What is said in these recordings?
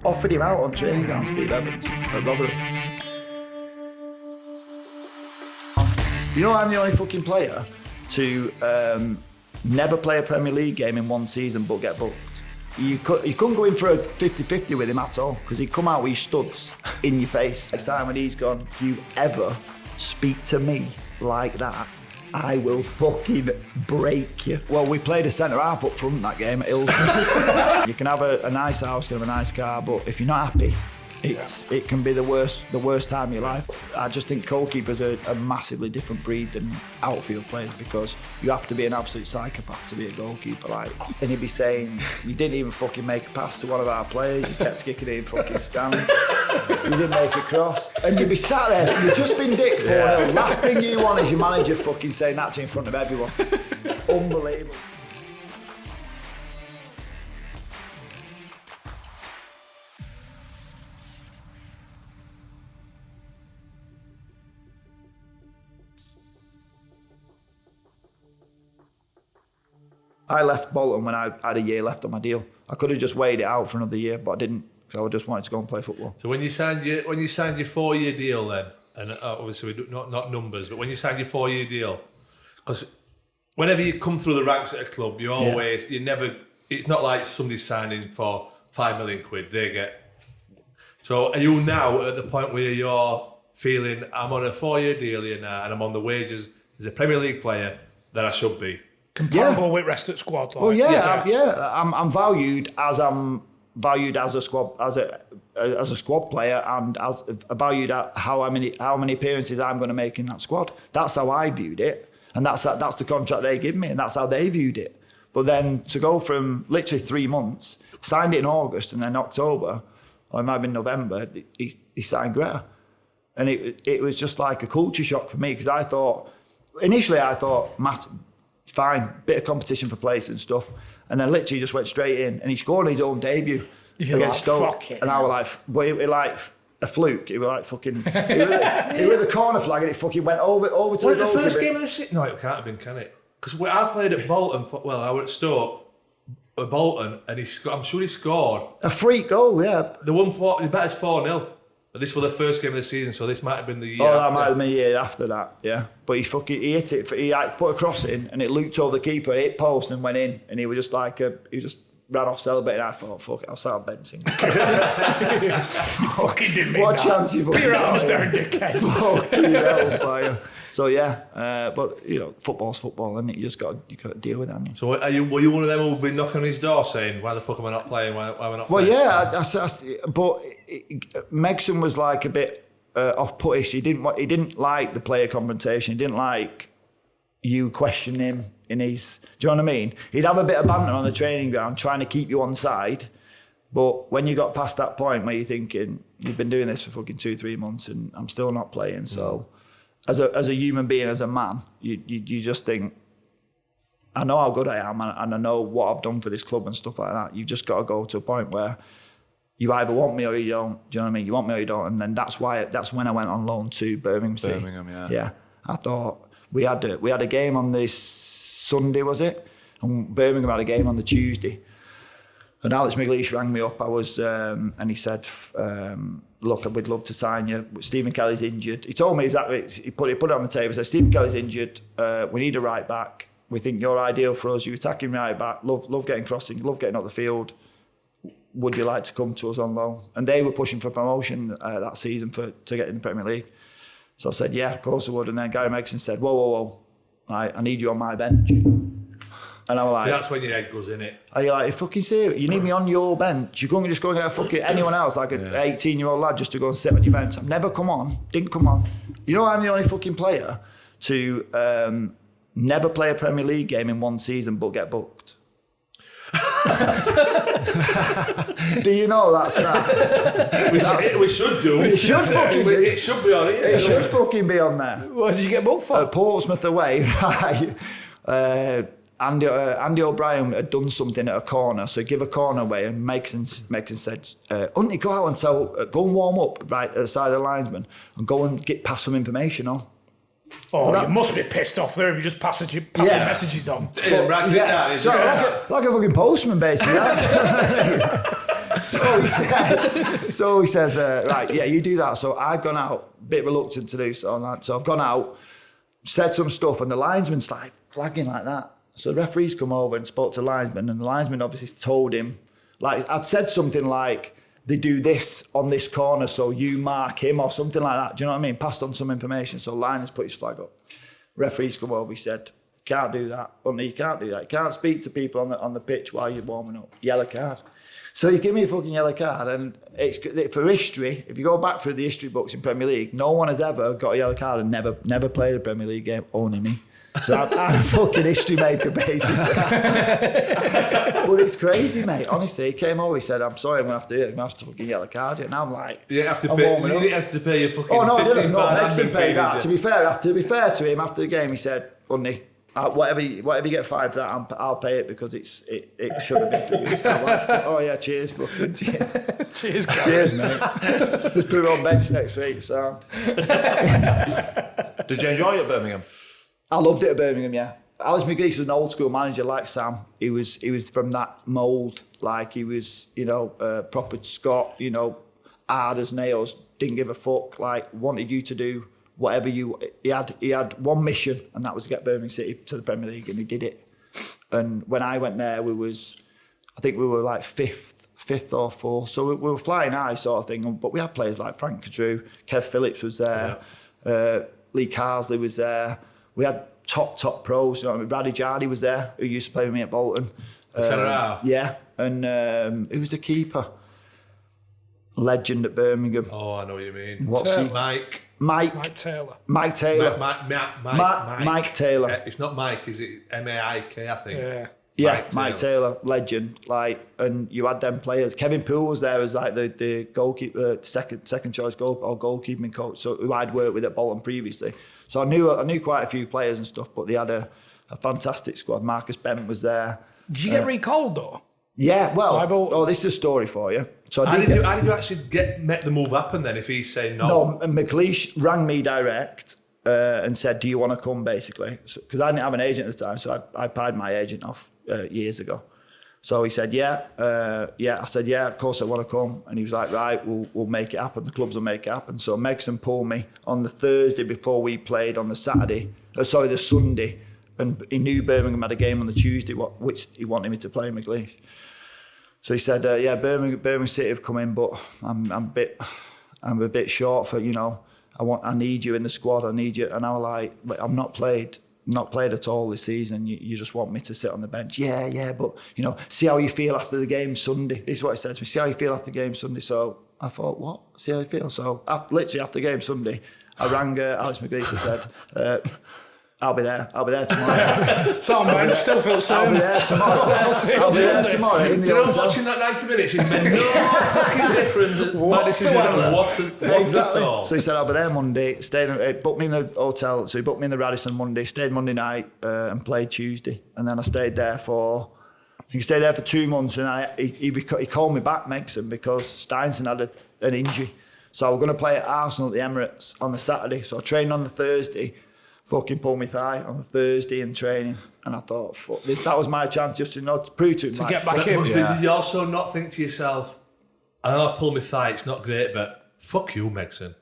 offered him out on training ground, Ste Evans, at Rotherham. You know, I'm the only fucking player to never play a Premier League game in one season but get booked. You couldn't go in for a 50-50 with him at all, because he'd come out with his studs in your face. Next time when he's gone, if you ever speak to me like that, I will fucking break you. Well, we played a centre-half up front that game at Hillsborough. You can have a nice house, you can have a nice car, but if you're not happy, it can be the worst time of your life. I just think goalkeepers are a massively different breed than outfield players, because you have to be an absolute psychopath to be a goalkeeper. Like, and he'd be saying, you didn't even fucking make a pass to one of our players, you kept kicking it in fucking stand, you didn't make a cross, and you'd be sat there, you've just been dick 4-0. Last thing you want is your manager fucking saying that to you in front of everyone. Unbelievable. I left Bolton when I had a year left on my deal. I could have just waited it out for another year, but I didn't, because I just wanted to go and play football. So when you signed your 4-year deal then, and obviously not numbers, but when you signed your 4-year deal, because whenever you come through the ranks at a club, you always, you never, it's not like somebody's signing for £5 million, they get. So are you now at the point where you're feeling, I'm on a 4-year deal here now, and I'm on the wages as a Premier League player that I should be? Comparable with rest of squad. Like. Well, I'm valued as a squad as a squad player, and as valued at how many appearances I'm going to make in that squad. That's how I viewed it, and that's the contract they give me, and that's how they viewed it. But then to go from literally 3 months, signed it in August, and then October, or it might have been November, he signed Greta, and it was just like a culture shock for me, because initially I thought fine, bit of competition for place and stuff, and then literally just went straight in, and he scored his own debut against Stoke, and I was like, but it was like a fluke. It was like fucking, it was the corner flag, and it fucking went over to the goalkeeper. The first game of the season? No, it can't have been, can it? Because I played at Bolton. I was at Stoke, at Bolton, and I'm sure he scored a freak goal. Yeah, the bet us 4-0. But this was the first game of the season, so this might have been the year after. That might have been the year after that, yeah. But he hit it, he put a cross in, and it looped over the keeper, hit post and went in, and he was just like, he just ran off celebrating. I thought, fuck it, I'll start benching. You fucking didn't mean what that. Chance you put your arms down, dickhead. Fucking hell, player. So yeah, but you know, football's football, and you got to deal with that. Haven't you? So were you one of them who would be knocking on his door saying, "Why the fuck am I not playing? Why am I not?" Well, playing? yeah, but Megson was like a bit off-puttish. He didn't like the player confrontation. He didn't like you questioning him in his. Do you know what I mean? He'd have a bit of banter on the training ground, trying to keep you on side. But when you got past that point where you're thinking, you've been doing this for fucking 2-3 months, and I'm still not playing, so. As a human being, as a man, you just think, I know how good I am, and I know what I've done for this club and stuff like that. You've just got to go to a point where you either want me or you don't. Do you know what I mean? You want me or you don't, and then that's when I went on loan to Birmingham. Yeah. Yeah, I thought we had a game on this Sunday, was it? And Birmingham had a game on the Tuesday. And Alex McLeish rang me up. And he said, look, we'd love to sign you. Stephen Kelly's injured. He told me exactly, he put it on the table. He said, Stephen Kelly's injured. We need a right back. We think you're ideal for us. You're attacking right back. Love getting crossing. Love getting up the field. Would you like to come to us on loan? And they were pushing for promotion that season to get in the Premier League. So I said, yeah, of course I would. And then Gary Megson said, whoa. I need you on my bench. And I was like, see, that's when your head goes in it. Are you like, fucking serious? You need me on your bench? You're going to just go and get a fucking anyone else, like an 18-year-old lad, just to go and sit on your bench. I've never come on, didn't come on. You know, I'm the only fucking player to never play a Premier League game in one season but get booked. Do you know that's that? We should do. It should fucking be. It should be on it. It should fucking be on there. What did you get booked for? At Portsmouth away, right? Andy O'Brien had done something at a corner, so he'd give a corner away, and Megson said, Hunty, go out and go and warm up right at the side of the linesman and go and pass some information on. Oh, you must be pissed off there if you just passing messages on. Like a like a fucking postman, basically. So he says, right, yeah, you do that. So I've gone out, a bit reluctant to do so. So I've gone out, said some stuff, and the linesman's like flagging like that. So the referee's come over and spoke to the linesman, and the linesman obviously told him, like, I'd said something like, they do this on this corner, so you mark him or something like that. Do you know what I mean? Passed on some information. So linesman's put his flag up. Referee's come over, he said, can't do that. You can't do that. You can't speak to people on the pitch while you're warming up. Yellow card. So you give me a fucking yellow card, and it's for history. If you go back through the history books in Premier League, no one has ever got a yellow card and never played a Premier League game. Only me. So I'm a fucking history maker, basically. But it's crazy, mate. Honestly, he came over, he said, I'm sorry, I'm going to have to fucking yellow card you. And I'm like, you didn't have to pay your fucking £15 admin pay that. fee, To be fair to him, after the game, he said, Bunny, whatever you get fined for that, I'll pay it because it should have been for you. I'm like, oh yeah, cheers, fucking cheers. Cheers, mate. Just put him on bench next week, so. Did you enjoy it at Birmingham? I loved it at Birmingham, yeah. Alex McGleesh was an old school manager like Sam. He was from that mould. Like he was, proper Scot, hard as nails, didn't give a fuck, like wanted you to do whatever he had one mission, and that was to get Birmingham City to the Premier League, and he did it. And when I went there, I think we were like fifth or fourth, so we were flying high sort of thing. But we had players like Frank Drew, Kev Phillips was there, Lee Carsley was there. We had top pros. You know what I mean? Brady Jardy was there, who used to play with me at Bolton. Centre half. Yeah, and who was the keeper? Legend at Birmingham. Oh, I know what you mean. What's he? Mike Taylor. Mike Taylor. Mike Taylor. It's not Mike, is it? MAIK, I think. Yeah, Mike Taylor, legend. And you had them players. Kevin Poole was there as like the goalkeeper, second choice goalkeeping coach. So who I'd worked with at Bolton previously. So I knew quite a few players and stuff. But they had a fantastic squad. Marcus Bent was there. Did you get recalled though? Yeah, well, this is a story for you. So how did you actually make the move happen then? If he's saying no, no, McLeish rang me direct and said, "Do you want to come?" Basically, because I didn't have an agent at the time, so I paid my agent off years ago. So he said, "Yeah." I said, "Yeah, of course I want to come." And he was like, "Right, we'll make it happen. The clubs will make it happen." So Megson pulled me on the Thursday before we played on the the Sunday, and he knew Birmingham had a game on the Tuesday, which he wanted me to play McLeish. So he said, "Yeah, Birmingham City have come in, but I'm a bit short for I need you in the squad. I need you." And I was like, "I'm not played at all this season. You just want me to sit on the bench." Yeah, but see how you feel after the game Sunday. This is what he said to me. See how you feel after the game Sunday. So I thought, what? See how you feel. So literally after the game Sunday, I rang Alex McGleesh and said, I'll be there tomorrow. Sam Ben still feels I'll be there tomorrow. In the watching that 90 minutes is made no fucking difference. My decision wasn't at all. So he said, I'll be there Monday. Booked me in the hotel. So he booked me in the Radisson Monday. Stayed Monday night and played Tuesday. And then I stayed there for 2 months. And he called me back, Megson, because Steinson had an injury. So I was going to play at Arsenal at the Emirates on the Saturday. So I trained on the Thursday. Fucking pulled my thigh on the Thursday in training, and I thought, fuck this, that was my chance just to prove to him. To get back in. Did you also not think to yourself, I know I pulled my thigh, it's not great, but fuck you, Megson.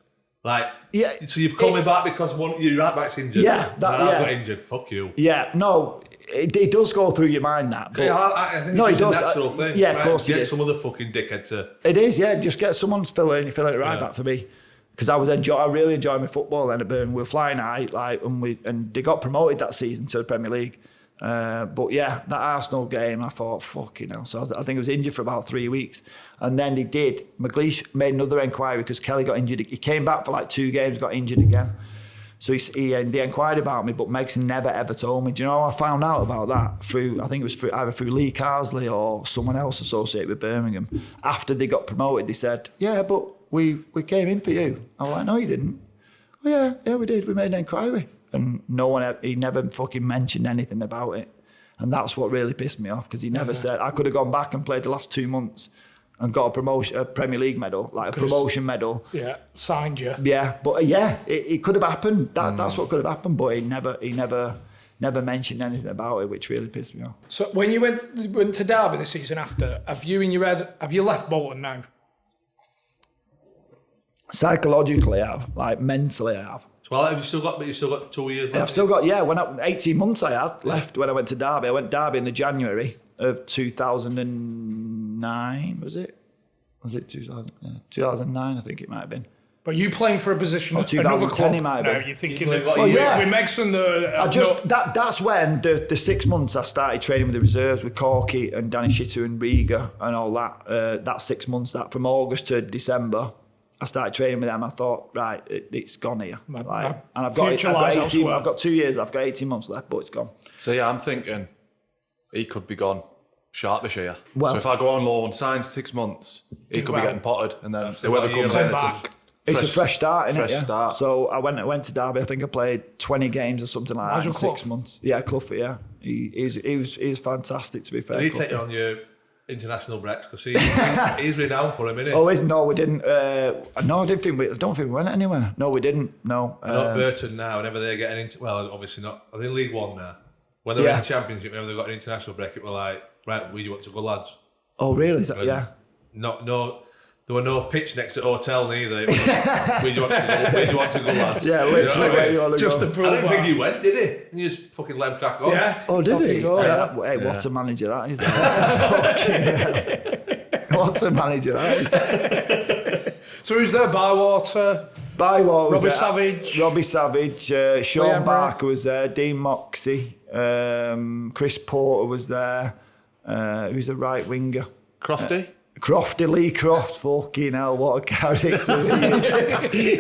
So you've called me back because your right back's injured. Yeah, I got injured, fuck you. Yeah, no, it does go through your mind that. But I think it's a natural thing. Yeah, of course get some other fucking dickhead to... It is, yeah, just get someone to fill it right back for me. Because I really enjoyed my football then at Birmingham. We were flying high, and they got promoted that season to the Premier League. But yeah, that Arsenal game, I thought, fucking hell. So I think I was injured for about 3 weeks. And then they did. McLeish made another inquiry because Kelly got injured. He came back for 2 games, got injured again. So they inquired about me, but Megson never ever told me. Do you know how I found out about that? I think it was either through Lee Carsley or someone else associated with Birmingham. After they got promoted, they said, "Yeah, but we came in for you." I was like, "No, you didn't." "Oh, yeah, we did. We made an inquiry." And he never fucking mentioned anything about it. And that's what really pissed me off, because he never said. I could have gone back and played the last 2 months and got a Premier League medal, promotion medal. Yeah, signed you. Yeah, but it could have happened. That's what could have happened, but he never never mentioned anything about it, which really pissed me off. So when you went to Derby the season after, have you left Bolton now? Psychologically, I have. Like, mentally, I have. Well, have you still got 2 years left? I've still got, 18 months I had left when I went to Derby. I went Derby in the January of 2009, was it? Was it 2009, I think it might have been. But you playing for a position at 2010 another club it might have now, been. you're thinking With Megson, that's when the 6 months I started training with the reserves with Corky and Danny Shitter and Riga and all that. That 6 months, that from August to December, I started training with them. I thought, right, it's gone here. And I've got 2 years. I've got 18 months left, but it's gone. So yeah, I'm thinking he could be gone sharpish here. Well, so if I go on loan, sign 6 months, he could be getting potted, and then whoever comes in, it's a fresh start, isn't it? Fresh start. So I went to Derby. I think I played 20 games or something like that in 6 months. Yeah, Clough. Yeah, he was fantastic. To be fair, Did he take you on your international breaks? Because he's renowned for him, isn't he? Oh, no, we didn't. No, I don't think we went anywhere. No, we didn't. No. Not Burton now. Whenever they're getting into, well, obviously not. Are they in League One now? When they're in the Championship, whenever they've got an international break, it were like, right, where do you want to go, lads? Oh, really? Is that, yeah. No. There were no pitch next to the hotel neither. Where do you want to go, lads? Yeah, literally, where you want to Just go. a I didn't think he went, did he? And he just fucking let him crack on. Yeah. Oh, did he? Go, Hey, what a manager that is. What a manager that is. So who's there? Bywater? Bywater was Robbie Savage. Sean Barker was there. Dean Moxey. Chris Porter was there. Who's a right winger? Crofty. Crofty, Lee Croft, fucking hell, what a character he is.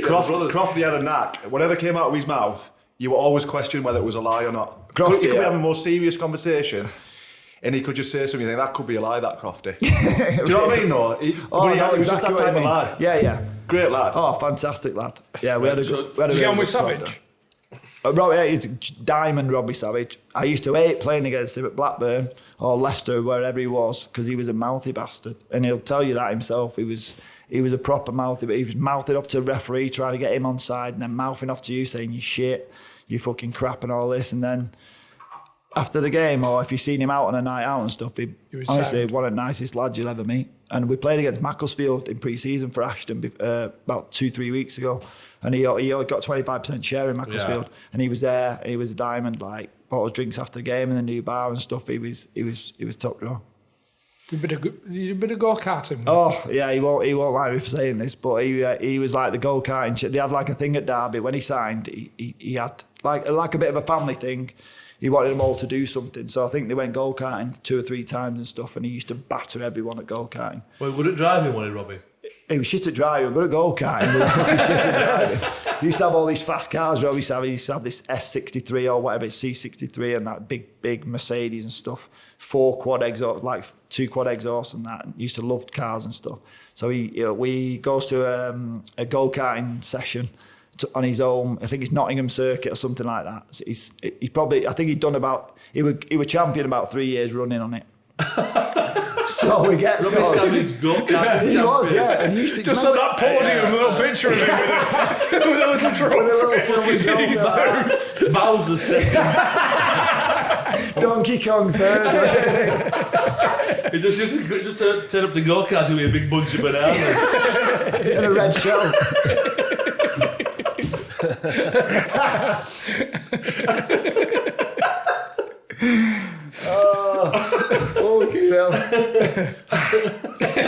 Crofty had a knack. Whatever came out of his mouth, you would always question whether it was a lie or not. Crofty, you could be having a more serious conversation, and he could just say something, that could be a lie, that Crofty. Do you know what I mean, though? He was just that type of lad. Yeah. Great lad. Oh, fantastic lad. Yeah, we had a good... Did you get on with Savage? He's Diamond Robbie Savage. I used to hate playing against him at Blackburn or Leicester, wherever he was, because he was a mouthy bastard. And he'll tell you that himself. He was a proper mouthy, but he was mouthing off to the referee, trying to get him on side, and then mouthing off to you, saying you shit, you fucking crap and all this. And then after the game, or if you've seen him out on a night out and stuff, he honestly one of the nicest lads you'll ever meet. And we played against Macclesfield in pre-season for Ashton about 2-3 weeks ago. And he got 25% share in Macclesfield, and he was there. He was a diamond, like bought us drinks after the game in the new bar and stuff. He was top draw. You did a bit of go-karting. Oh yeah, he won't like me for saying this, but he was like the go-karting. They had like a thing at Derby when he signed. He had like a bit of a family thing. He wanted them all to do something, so I think they went go-karting 2 or 3 times and stuff. And he used to batter everyone at go-karting. Well, would it drive him, wasn't it, Robbie? He was shit at driving, good at go-karting. He used to have all these fast cars, Robbie Savage. He used to have this S63 or whatever, it's C63 and that big Mercedes and stuff. 4 quad exhaust, like 2 quad exhausts and that. He used to love cars and stuff. So we goes to a go-karting session on his own. I think it's Nottingham circuit or something like that. So he was champion about 3 years running on it. So we get Robbie Savage go-karting he was, yeah. And used to just on that podium, a little picture of him with a little trophy. Bowser second. Donkey Kong third. He just turned up to go-karting with a big bunch of bananas. In a red shell. Okay, well.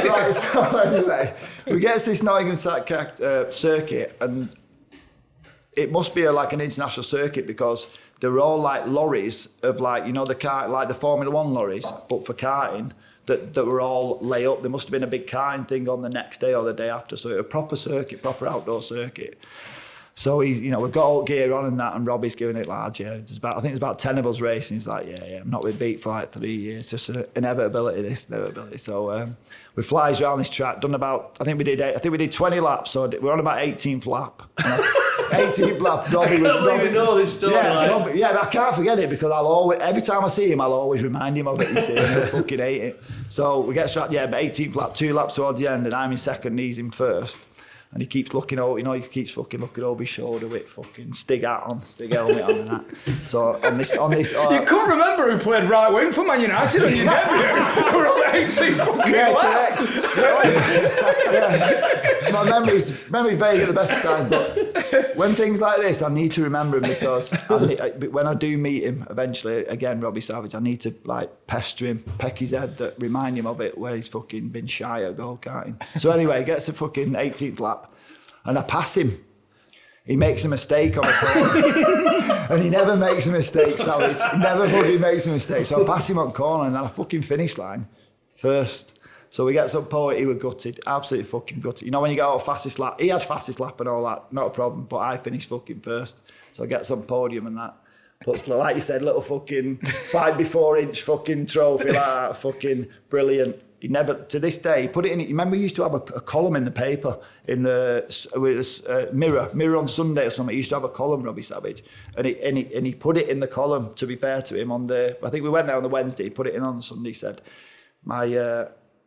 Right, so anyway, we get to this Nottingham circuit, and it must be like an international circuit because they're all like lorries of like, you know, the car, like the Formula 1 lorries, but for karting, that were all lay up. There must have been a big karting thing on the next day or the day after, so a proper circuit, proper outdoor circuit. So we've got all gear on and that, and Robbie's giving it large. Yeah, I think it's about 10 of us racing. He's like, yeah, I'm not been beat for like 3 years. Just an inevitability. So we flies around this track. Done about, I think we did 20 laps. So we're on about 18th lap. 18th lap. Robbie I can't believe you know this story. Yeah, but I can't forget it because every time I see him, I'll always remind him of it. You see, and he'll fucking hate it. So we get strapped. Yeah, but 18th lap, 2 laps towards the end, and I'm in second, and he's in first. and he keeps looking over, he keeps fucking looking over his shoulder with fucking Stig helmet on and that. So on this, You couldn't remember who played right wing for Man United on your debut. We're on 18 fucking correct. My memory's vague at the best of times, but when things like this, I need to remember him because when I do meet him eventually, again, Robbie Savage, I need to like pester him, peck his head, that remind him of it where he's fucking been shy at goal karting. So anyway, he gets a fucking 18th lap, and I pass him. He makes a mistake on a corner, and he never makes a mistake, Savage. He never fucking makes a mistake. So I pass him on corner, and then I fucking finish line first. So we get some point, he was gutted, absolutely fucking gutted. You know when you get out of fastest lap, he had fastest lap and all that, not a problem, but I finished fucking first. So I get some podium and that. But like you said, little fucking 5x4 inch fucking trophy like that, fucking brilliant. He never, to this day, he put it in, remember he used to have a column in the paper, in the Mirror on Sunday or something, he used to have a column, Robbie Savage, and he put it in the column, to be fair to him, I think we went there on the Wednesday, he put it in on the Sunday, he said,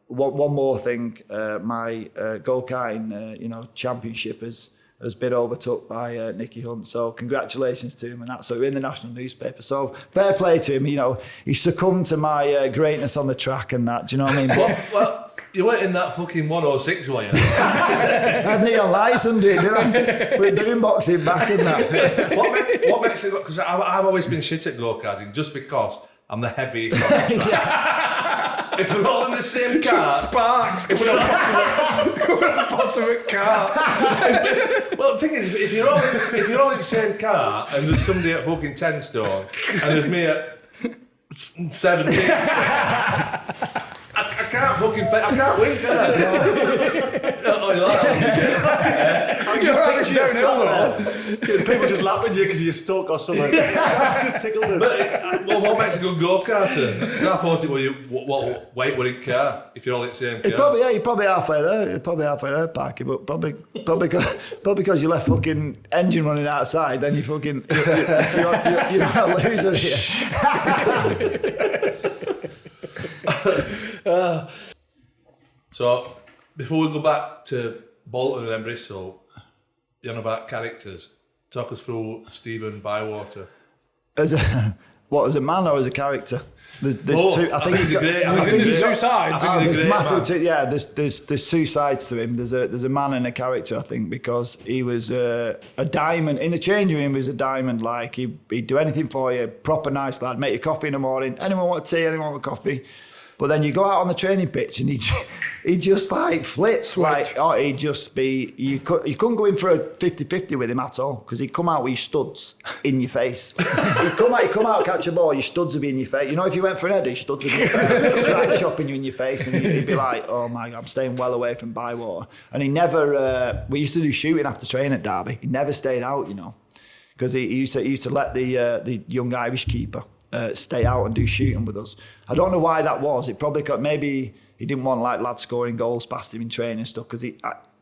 one more thing, my go-karting, championship has been overtook by Nicky Hunt. So congratulations to him and that. So we're in the national newspaper. So fair play to him. He succumbed to my greatness on the track and that. Do you know what I mean? Well, you weren't in that fucking 106, were you? I had neon lights under it, didn't I? With the inboxing back and that. What makes it? Because I've always been shit at go-karting just because I'm the heaviest on the track. If we're all in the same car, sparks coming on bottom of carts. Well, the thing is, if you're all in the same car and there's somebody at fucking 10 stone and there's me at 17 stone, I can't fucking I can't win, can I? No, you like that? I'm just picturing yourself. People just lapping you because you're stuck or something. It's just tickled us. Well, what makes a good go-karter? Because I thought it was what weight would it car if you're all in the same car? You're probably halfway there. You're probably halfway there, Parky, but probably because you left fucking engine running outside, then you fucking you're not a loser here. So, before we go back to Bolton and then Bristol, you're on about characters. Talk us through Stephen Bywater. As a man or as a character? There's two. I think he's a great. I think there's two sides. There's two sides to him. There's a man and a character, I think, because he was a diamond in the changing room. He was a diamond. Like he'd do anything for you. Proper nice lad. Make you coffee in the morning. Anyone want tea? Anyone want coffee? But then you go out on the training pitch and he'd just like flip. Like, he'd just be, you couldn't go in for a 50-50 with him at all because he'd come out with his studs in your face. he'd come out, catch a ball, your studs would be in your face. You know, if you went for an header, your studs would be like chopping you in your face and he'd be like, oh my God, I'm staying well away from Bywater. And he never, we used to do shooting after training at Derby. He never stayed out, because he used to let the young Irish keeper stay out and do shooting with us. I don't know why that was. It probably maybe he didn't want like lads scoring goals past him in training and stuff because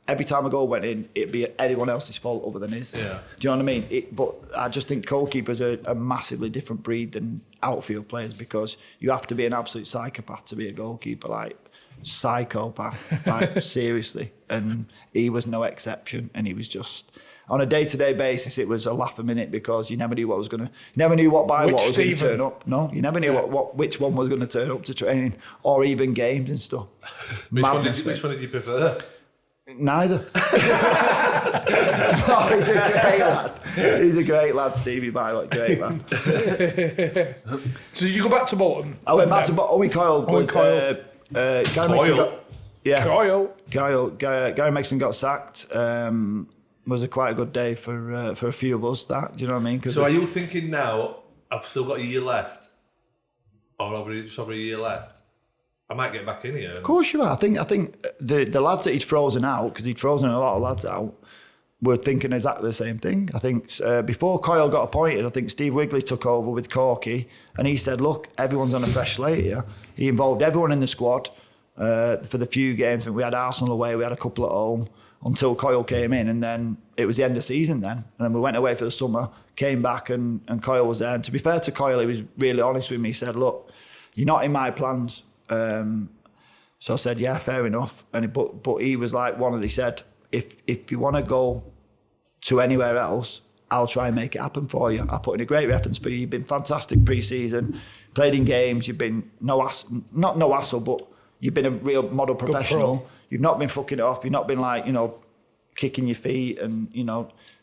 every time a goal went in, it'd be anyone else's fault other than his. Yeah. Do you know what I mean? But I just think goalkeepers are a massively different breed than outfield players because you have to be an absolute psychopath to be a goalkeeper, like psychopath, like seriously. And he was no exception, and he was just. On a day-to-day basis, it was a laugh a minute because you never knew what Bywater was going to turn up. No, you never knew which one was going to turn up to training or even games and stuff. Which one did you prefer? Neither. No, he's a great lad. He's a great lad, Stevie Bywater, great lad. So did you go back to Bolton? I went back to Bolton. Owen Coyle. Gary Mason got sacked. Was quite a good day for a few of us. That, do you know what I mean? So are you thinking now? I've still got a year left, or over a year left. I might get back in here. Of course you are. I think the lads that he'd frozen out, because he'd frozen a lot of lads out, were thinking exactly the same thing. I think before Coyle got appointed, I think Steve Wigley took over with Corky, and he said, "Look, everyone's on a fresh slate here." He involved everyone in the squad for the few games. We had Arsenal away, we had a couple at home. Until Coyle came in, and then it was the end of season then. And then we went away for the summer, came back, and Coyle was there. And to be fair to Coyle, he was really honest with me. He said, look, you're not in my plans. So I said, yeah, fair enough. But he was like he said, if you want to go to anywhere else, I'll try and make it happen for you. I'll put in a great reference for you. You've been fantastic pre-season, played in games. You've been not no hassle, but you've been a real model professional. You've not been fucking it off. You've not been like, kicking your feet and,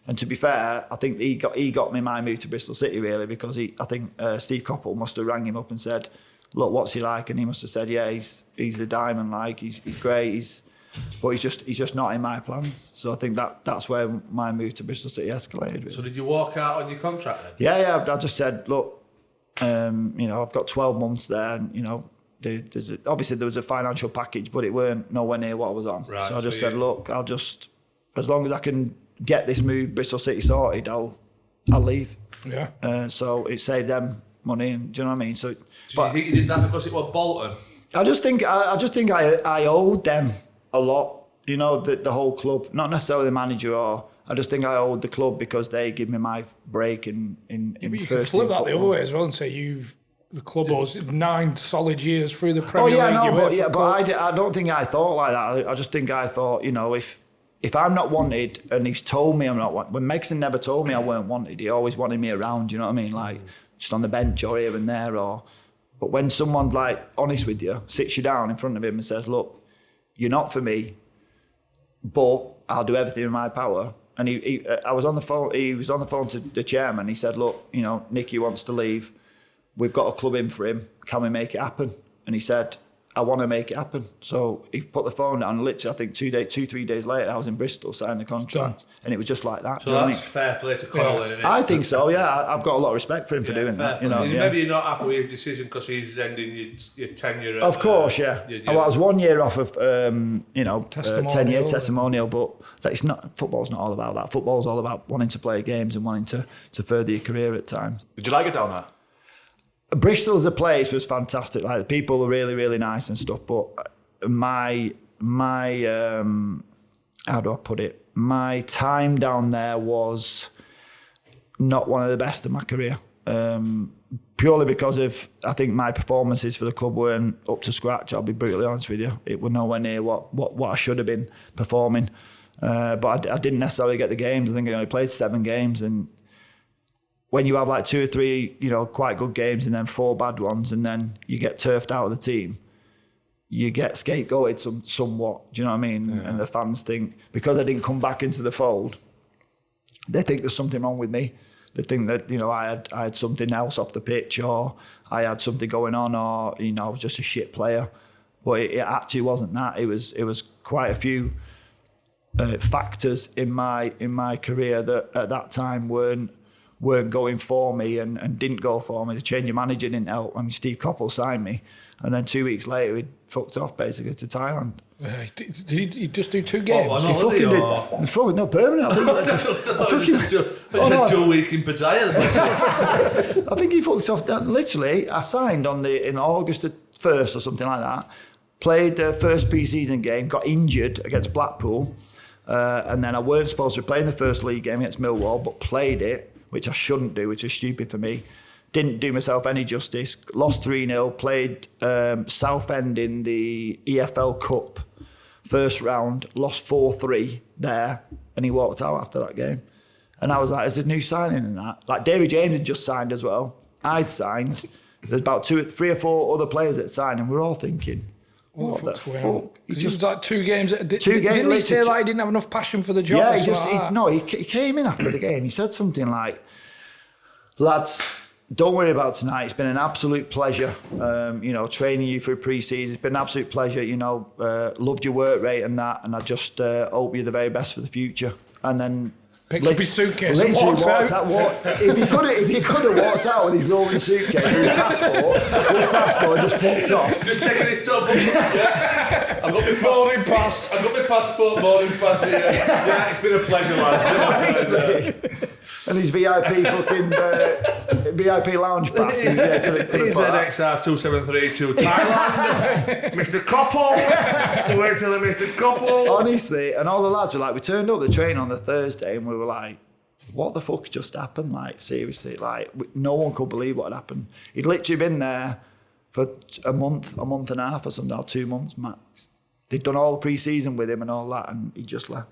and to be fair, I think he got me my move to Bristol City really because I think Steve Coppell must have rang him up and said, look, what's he like? And he must have said, yeah, he's a diamond, like he's great, but he's just not in my plans. So I think that's where my move to Bristol City escalated. Really. So did you walk out on your contract then? Yeah. I just said, look, I've got 12 months there, and obviously there was a financial package, but it weren't nowhere near what I was on. Right, so I just said, look, I'll just, as long as I can get this move Bristol City sorted, I'll leave. Yeah. So it saved them money, and do you know what I mean? So, Do you think you did that because it was Bolton? I just think I owed them a lot. The whole club, not necessarily the manager, or I just think I owed the club because they give me my break in But you first can flip team that the other way as well and say the club owes 9 solid years through the Premier League. But I don't think I thought like that. I just think I thought, if I'm not wanted, and he's told me I'm not wanted. When Megson never told me I weren't wanted, he always wanted me around, you know what I mean? Like, just on the bench or here and there. But when someone, like, honest with you, sits you down in front of him and says, look, you're not for me, but I'll do everything in my power. And he was on the phone to the chairman. He said, look, Nicky wants to leave. We've got a club in for him. Can we make it happen? And he said, I want to make it happen. So he put the phone down, and literally, I think 3 days later, I was in Bristol signing the contract. And it was just like that. So that's fair play to Coppell, isn't it? I think so, yeah. I've got a lot of respect for him for doing that. Maybe you're not happy with his decision because he's ending your tenure. Of course, yeah. I was 1 year off of, 10-year testimonial, but it's not. Football's not all about that. Football's all about wanting to play games and wanting to further your career at times. Did you like it down there? Bristol as a place was fantastic. Like, the people were really, really nice and stuff. But my how do I put it? My time down there was not one of the best of my career. Purely because of, I think my performances for the club weren't up to scratch. I'll be brutally honest with you. It was nowhere near what I should have been performing. But I didn't necessarily get the games. I think I only played 7 games, and when you have like 2 or 3, quite good games and then 4 bad ones, and then you get turfed out of the team, you get scapegoated somewhat. Do you know what I mean? Yeah. And the fans think, because I didn't come back into the fold, they think there's something wrong with me. They think that, I had something else off the pitch, or I had something going on, or, I was just a shit player. But it actually wasn't that. It was quite a few factors in my career that at that time weren't going for me and didn't go for me. The change of manager didn't help. I mean, Steve Coppell signed me, and then 2 weeks later he fucked off basically to Thailand. Did he just do 2 games? He fucking did. It's fucking not permanent. I thought you said 2 weeks in Pattaya. I think he fucked off. Literally, I signed in August the 1st or something like that. Played the first pre-season game, got injured against Blackpool, and then I weren't supposed to be playing the first league game against Millwall, but played it, which I shouldn't do, which is stupid for me. Didn't do myself any justice. Lost 3-0. Played Southend in the EFL Cup first round. Lost 4-3 there, and he walked out after that game. And I was like, "There's a new signing in that." Like, David James had just signed as well. I'd signed. There's about 3 or 4 other players that signed, and we're all thinking, "What the fuck?" He just like 2 games. Didn't he say like he didn't have enough passion for the job? Yeah, he came in after the game. He said something like, "Lads, don't worry about tonight. It's been an absolute pleasure, training you for pre-season. It's been an absolute pleasure, loved your work rate and that, and I just hope you're the very best for the future." And then picks up his suitcase and walks out. If he could have walked out with his rolling suitcase with his passport just fucked off. Just checking his top. Yeah. I've got my boarding pass. I've got my passport, boarding pass here. Yeah, it's been a pleasure, lads. And his VIP fucking VIP lounge pass. He's NXR 2732 Thailand. Mr. Coppell. Wait till Mr. Coppell. Honestly, and all the lads were like, we turned up the train on the Thursday and we were like, what the fuck's just happened? Like, seriously, like, no one could believe what had happened. He'd literally been there for a month and a half or something, or 2 months max. They'd done all the pre-season with him and all that, and he just left.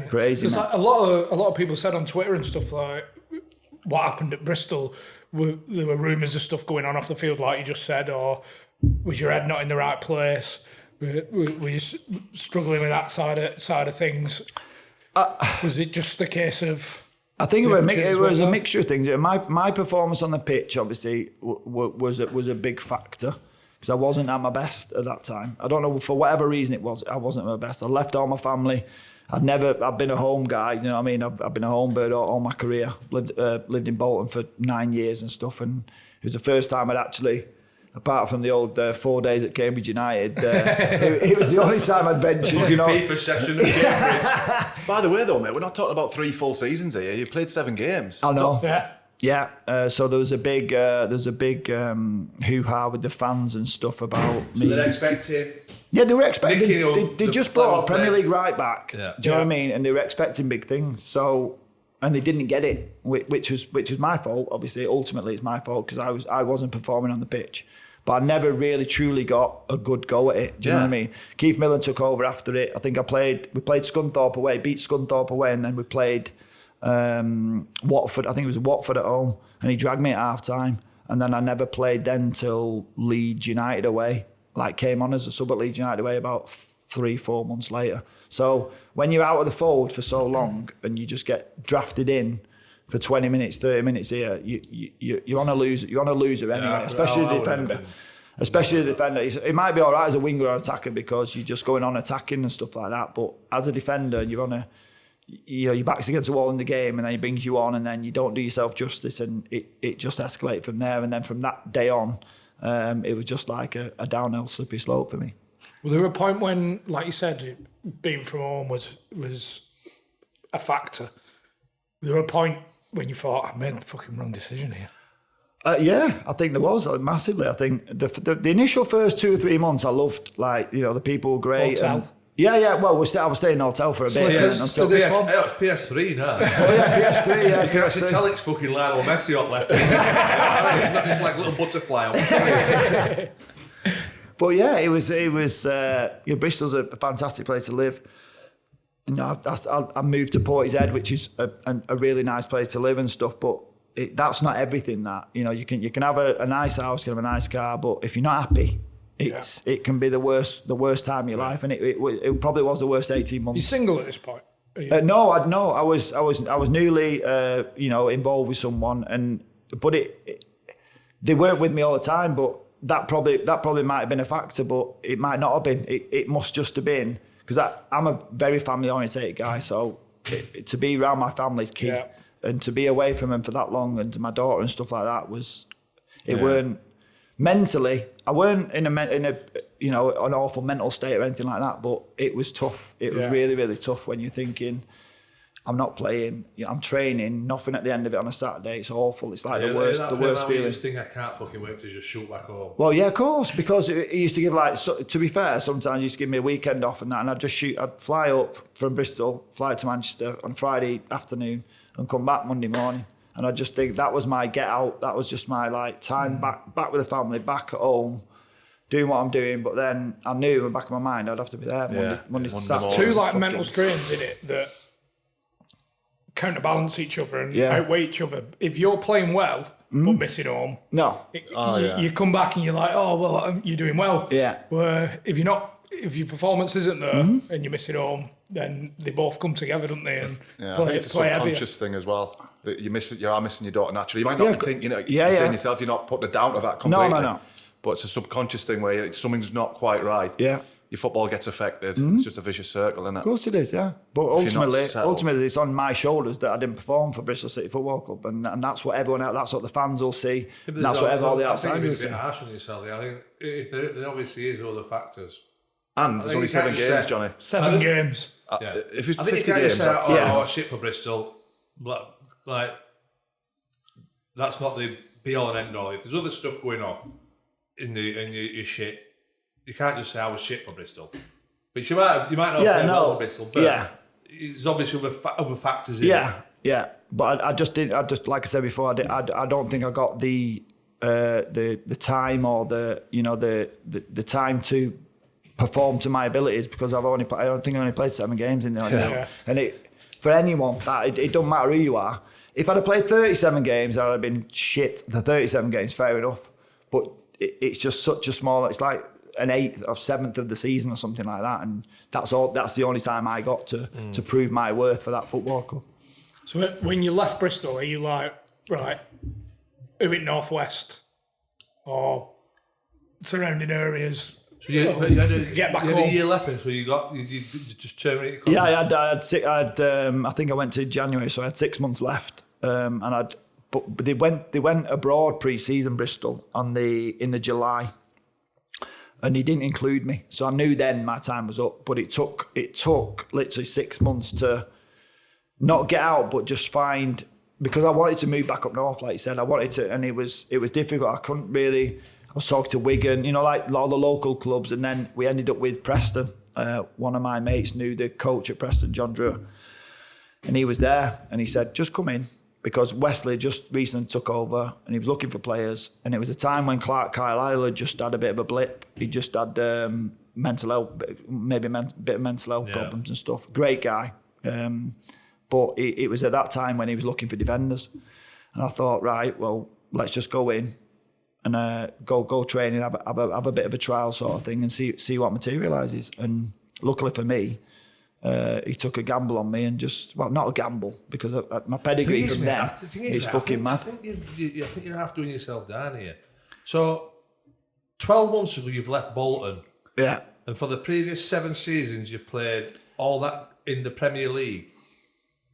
Crazy, There's man. like a lot of people said on Twitter and stuff like what happened at Bristol. There were rumours of stuff going on off the field, like you just said, or was your head not in the right place? Were you struggling with that side of things? Was it just a case of? I think it was a mixture of things. My performance on the pitch, obviously, was a big factor because I wasn't at my best at that time. I don't know, for whatever reason it was, I wasn't at my best. I left all my family. I've been a home guy, you know what I mean? I've been a home bird all my career. Lived in Bolton for 9 years and stuff, and it was the first time I'd actually, apart from the old 4 days at Cambridge United, it was the only time I'd ventured, you know. FIFA session at Cambridge. By the way, though, mate, we're not talking about 3 full seasons here. You played 7 games. I know. Yeah. So there was a big hoo-ha with the fans and stuff about me. So they're expecting. Yeah, they were expecting. Nicky, They just brought a Premier League right back. Yeah. Do you know what I mean? And they were expecting big things. So, and they didn't get it, which was my fault. Obviously, ultimately, it's my fault because I wasn't performing on the pitch. But I never really truly got a good go at it. Do you know what I mean? Keith Millen took over after it. I think we played Scunthorpe away, beat Scunthorpe away, and then we played Watford. I think it was Watford at home, and he dragged me at half time. And then I never played then till Leeds United away. Like came on as a sub at Leeds United away about 3-4 months later. So when you're out of the fold for so long and you just get drafted in for 20 minutes, 30 minutes here, you're on a loser. You're on a loser anyway, especially the defender. Especially the defender. It might be all right as a winger or attacker because you're just going on attacking and stuff like that. But as a defender, you're on your back's against the wall in the game, and then he brings you on, and then you don't do yourself justice, and it just escalates from there. And then from that day on, it was just like a downhill slippery slope for me. Was there a point when, like you said, being from home was a factor? Was there a point when you thought, I made the fucking wrong decision here? Yeah, I think there was massively. I think the initial first 2 or 3 months, I loved, like, you know, the people were great. Hotel. Yeah. Well, I was staying in a hotel for a bit. Slippers Until to this one. It's PS3 now. PS3, yeah. You can actually tell it's fucking Lionel Messi up left. Not just like a little butterfly on. But yeah, it was. Bristol's a fantastic place to live. You know, I moved to Portishead, which is a really nice place to live and stuff. But that's not everything. That, you know, you can have a nice house, you can have a nice car, but if you're not happy, it can be the worst time of your life, and it probably was the worst 18 months. You're single at this point? No, I was newly involved with someone, but they weren't with me all the time, but that probably might have been a factor, but it might not have been. It must just have been because I'm a very family orientated guy, so to be around my family's key, and to be away from them for that long, and to my daughter and stuff like that weren't. Mentally, I weren't in a an awful mental state or anything like that, but it was tough. It was really, really tough when you're thinking, I'm not playing, I'm training, nothing at the end of it on a Saturday. It's awful. It's like the worst feeling. I think I can't fucking wait to just shoot back home. Well, yeah, of course, because it used to give to be fair, sometimes it used to give me a weekend off and that, and I'd fly up from Bristol, fly to Manchester on Friday afternoon and come back Monday morning. And I just think that was my get out. That was just my time back with the family, back at home, doing what I'm doing. But then I knew in the back of my mind I'd have to be there Monday to Saturday. Two mental strains in it that counterbalance each other and outweigh each other. If you're playing well but missing home, you come back and you're like, oh well, you're doing well. Yeah. Where if your performance isn't there and you're missing home, then they both come together, don't they? And I think it's a subconscious thing as well. That you are missing your daughter naturally. You might not think, you're saying yourself, you're not putting it down to that completely. No. But it's a subconscious thing where something's not quite right. Yeah. Your football gets affected. It's just a vicious circle, isn't it? Of course it is, yeah. But ultimately, it's on my shoulders that I didn't perform for Bristol City Football Club, and that's what everyone else, that's what the fans will see, and that's what all the outsiders will see. I think it's a bit harsh on yourself. I think if there obviously is other factors. And there's only 7 games, Johnny. 7 games. If it's 50 games, I think you can't say, shit for Bristol. Like, that's not the be all and end all. If there's other stuff going on in your shit, you can't just say I was shit for Bristol. But you might not play well for Bristol, but there's obviously other factors in it. Yeah. But I just like I said before, I don't think I got the time or the time to perform to my abilities because I don't think I only played 7 games in there. And for anyone, it doesn't matter who you are. If I'd have played 37 games, I'd have been shit. The 37 games, fair enough. But it's just such a small, it's like an 8th or 7th of the season or something like that. And that's the only time I got to prove my worth for that football club. So when you left Bristol, are you like, right, who in North West or surrounding areas? So you had a year left, so you just terminated. Yeah, I think I went to January, so I had 6 months left, but they went abroad pre-season Bristol in the July, and he didn't include me, so I knew then my time was up. But it took literally 6 months to not get out, but just find, because I wanted to move back up north, like you said, I wanted to, and it was difficult. I couldn't really. I was talking to Wigan, like all the local clubs, and then we ended up with Preston. One of my mates knew the coach at Preston, John Drew, and he was there, and he said, just come in, because Westley just recently took over, and he was looking for players, and it was a time when Clark Carlisle had just had a bit of a blip. He just had mental health, maybe a bit of mental health problems and stuff. Great guy, but it was at that time when he was looking for defenders, and I thought, right, well, let's just go in and go training, have a bit of a trial sort of thing, and see what materialises. And luckily for me, he took a gamble on me, and just, well, not a gamble, because my pedigree from there is fucking mad. I think you're half doing yourself down here. So 12 months ago you've left Bolton, and for the previous 7 seasons you've played all that in the Premier League,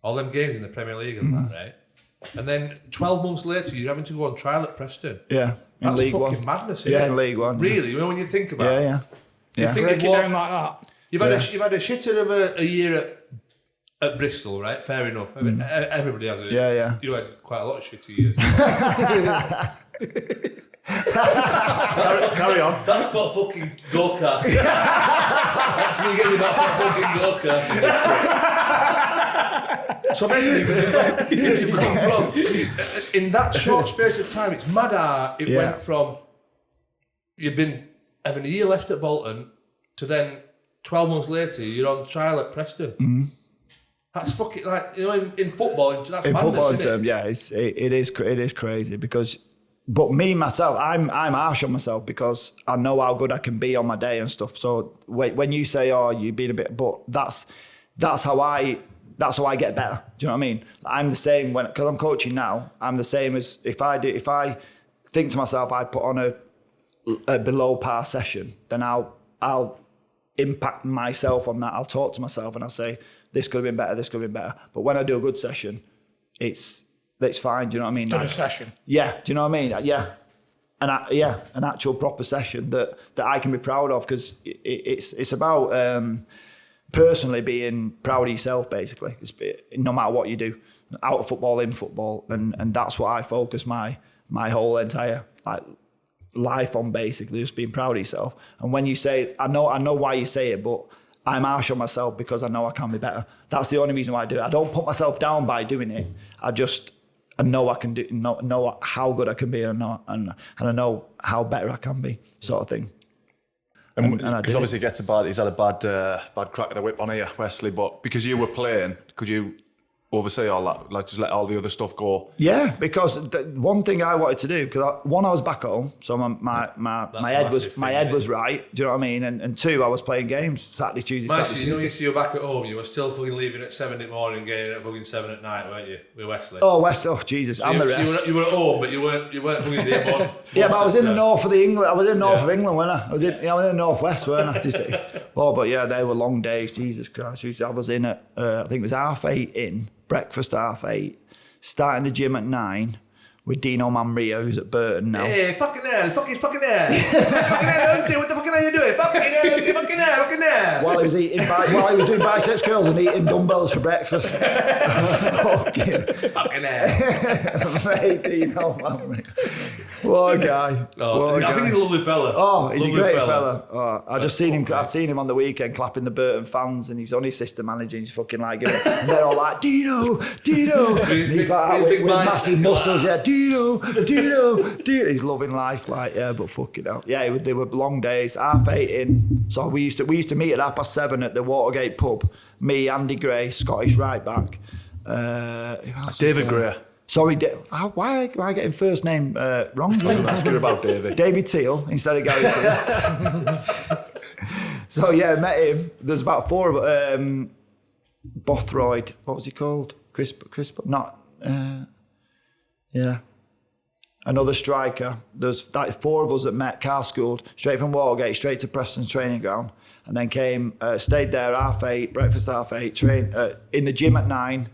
all them games in the Premier League and that, right? And then 12 months later, you're having to go on trial at Preston. Yeah, in that's League fucking One. Madness, isn't it? In League One. Really, when you think about it. Yeah. Break it down like that. You've had a shitter of a year at Bristol, right? Fair enough. Everybody has it. Yeah. You had quite a lot of shitty years. Carry on. That's not fucking go-kart. That's me getting that fucking go-kart. So basically, you've gone from, in that short space of time, it's mad how it went from, you've been having a year left at Bolton, to then 12 months later, you're on trial at Preston. Mm-hmm. That's fucking, like, in football, that's madness, football isn't term, it is crazy, because, but me, myself, I'm harsh on myself, because I know how good I can be on my day and stuff. So when you say, oh, you've been a bit, but that's how I get better. Do you know what I mean? I'm the same because I'm coaching now. I'm the same as if I think to myself, I put on a below par session, then I'll impact myself on that. I'll talk to myself and I'll say, this could have been better, this could have been better. But when I do a good session, it's fine. Do you know what I mean? Done a session. Yeah. Do you know what I mean? Yeah. An actual proper session that I can be proud of, because it's about personally being proud of yourself, basically. No matter what you do, out of football, in football, and that's what I focus my whole entire life on, basically, just being proud of yourself. And when you say, I know why you say it, but I'm harsh on myself because I know I can be better. That's the only reason why I do it. I don't put myself down by doing it. I know I can do, know how good I can be, and I know how better I can be, sort of thing. And because obviously he's had a bad crack of the whip on here, Westley, but because you were playing, could you oversee all that, like just let all the other stuff go? Yeah, because one thing I wanted to do, because I was back home, so my head was right. Do you know what I mean? And 2, I was playing games Saturday, Tuesday. You were back at home. You were still fucking leaving at 7 in the morning, and getting at fucking 7 at night, weren't you? With Wesley. Oh, Jesus! So and the rest. You were at home, but you weren't fucking there. Yeah, but I was in the north of England. I was in the north of England, wasn't I? I was in the northwest, weren't I? Do you see? Oh, but yeah, they were long days. Jesus Christ! I was in at I think it was 8:30 in. Breakfast 8:30, starting the gym at 9 with Dino Manrio, who's at Burton now. Hey, fucking hell. Fucking hell, fucking hell, what the fucking hell are you doing? Fucking hell. While he was doing biceps curls and eating dumbbells for breakfast. Fucking hell. Mate, Dino Manrio. What a guy. I think he's a lovely fella. Oh, he's a great fella. Oh, I seen him on the weekend clapping the Burton fans, and he's on his assistant manager, and he's fucking like, and they're all like, Dino. And he's like, with massive muscles, yeah, Dino. Dino. He's loving life, like, yeah, but fucking hell. Yeah, they were long days, 8:30 in. So we used to meet at 7:30 at the Watergate pub. Me, Andy Gray, Scottish right back. David Gray. Sorry, why am I getting first name wrong? I'm asking about David. David Teal instead of Gary Teal. So yeah, I met him. There's about 4 of Bothroyd. What was he called? Chris, not. Yeah. Another striker. There's like 4 of us that met, car schooled, straight from Watergate, straight to Preston's training ground, and then came, stayed there 8:30, breakfast 8:30, train in the gym at 9.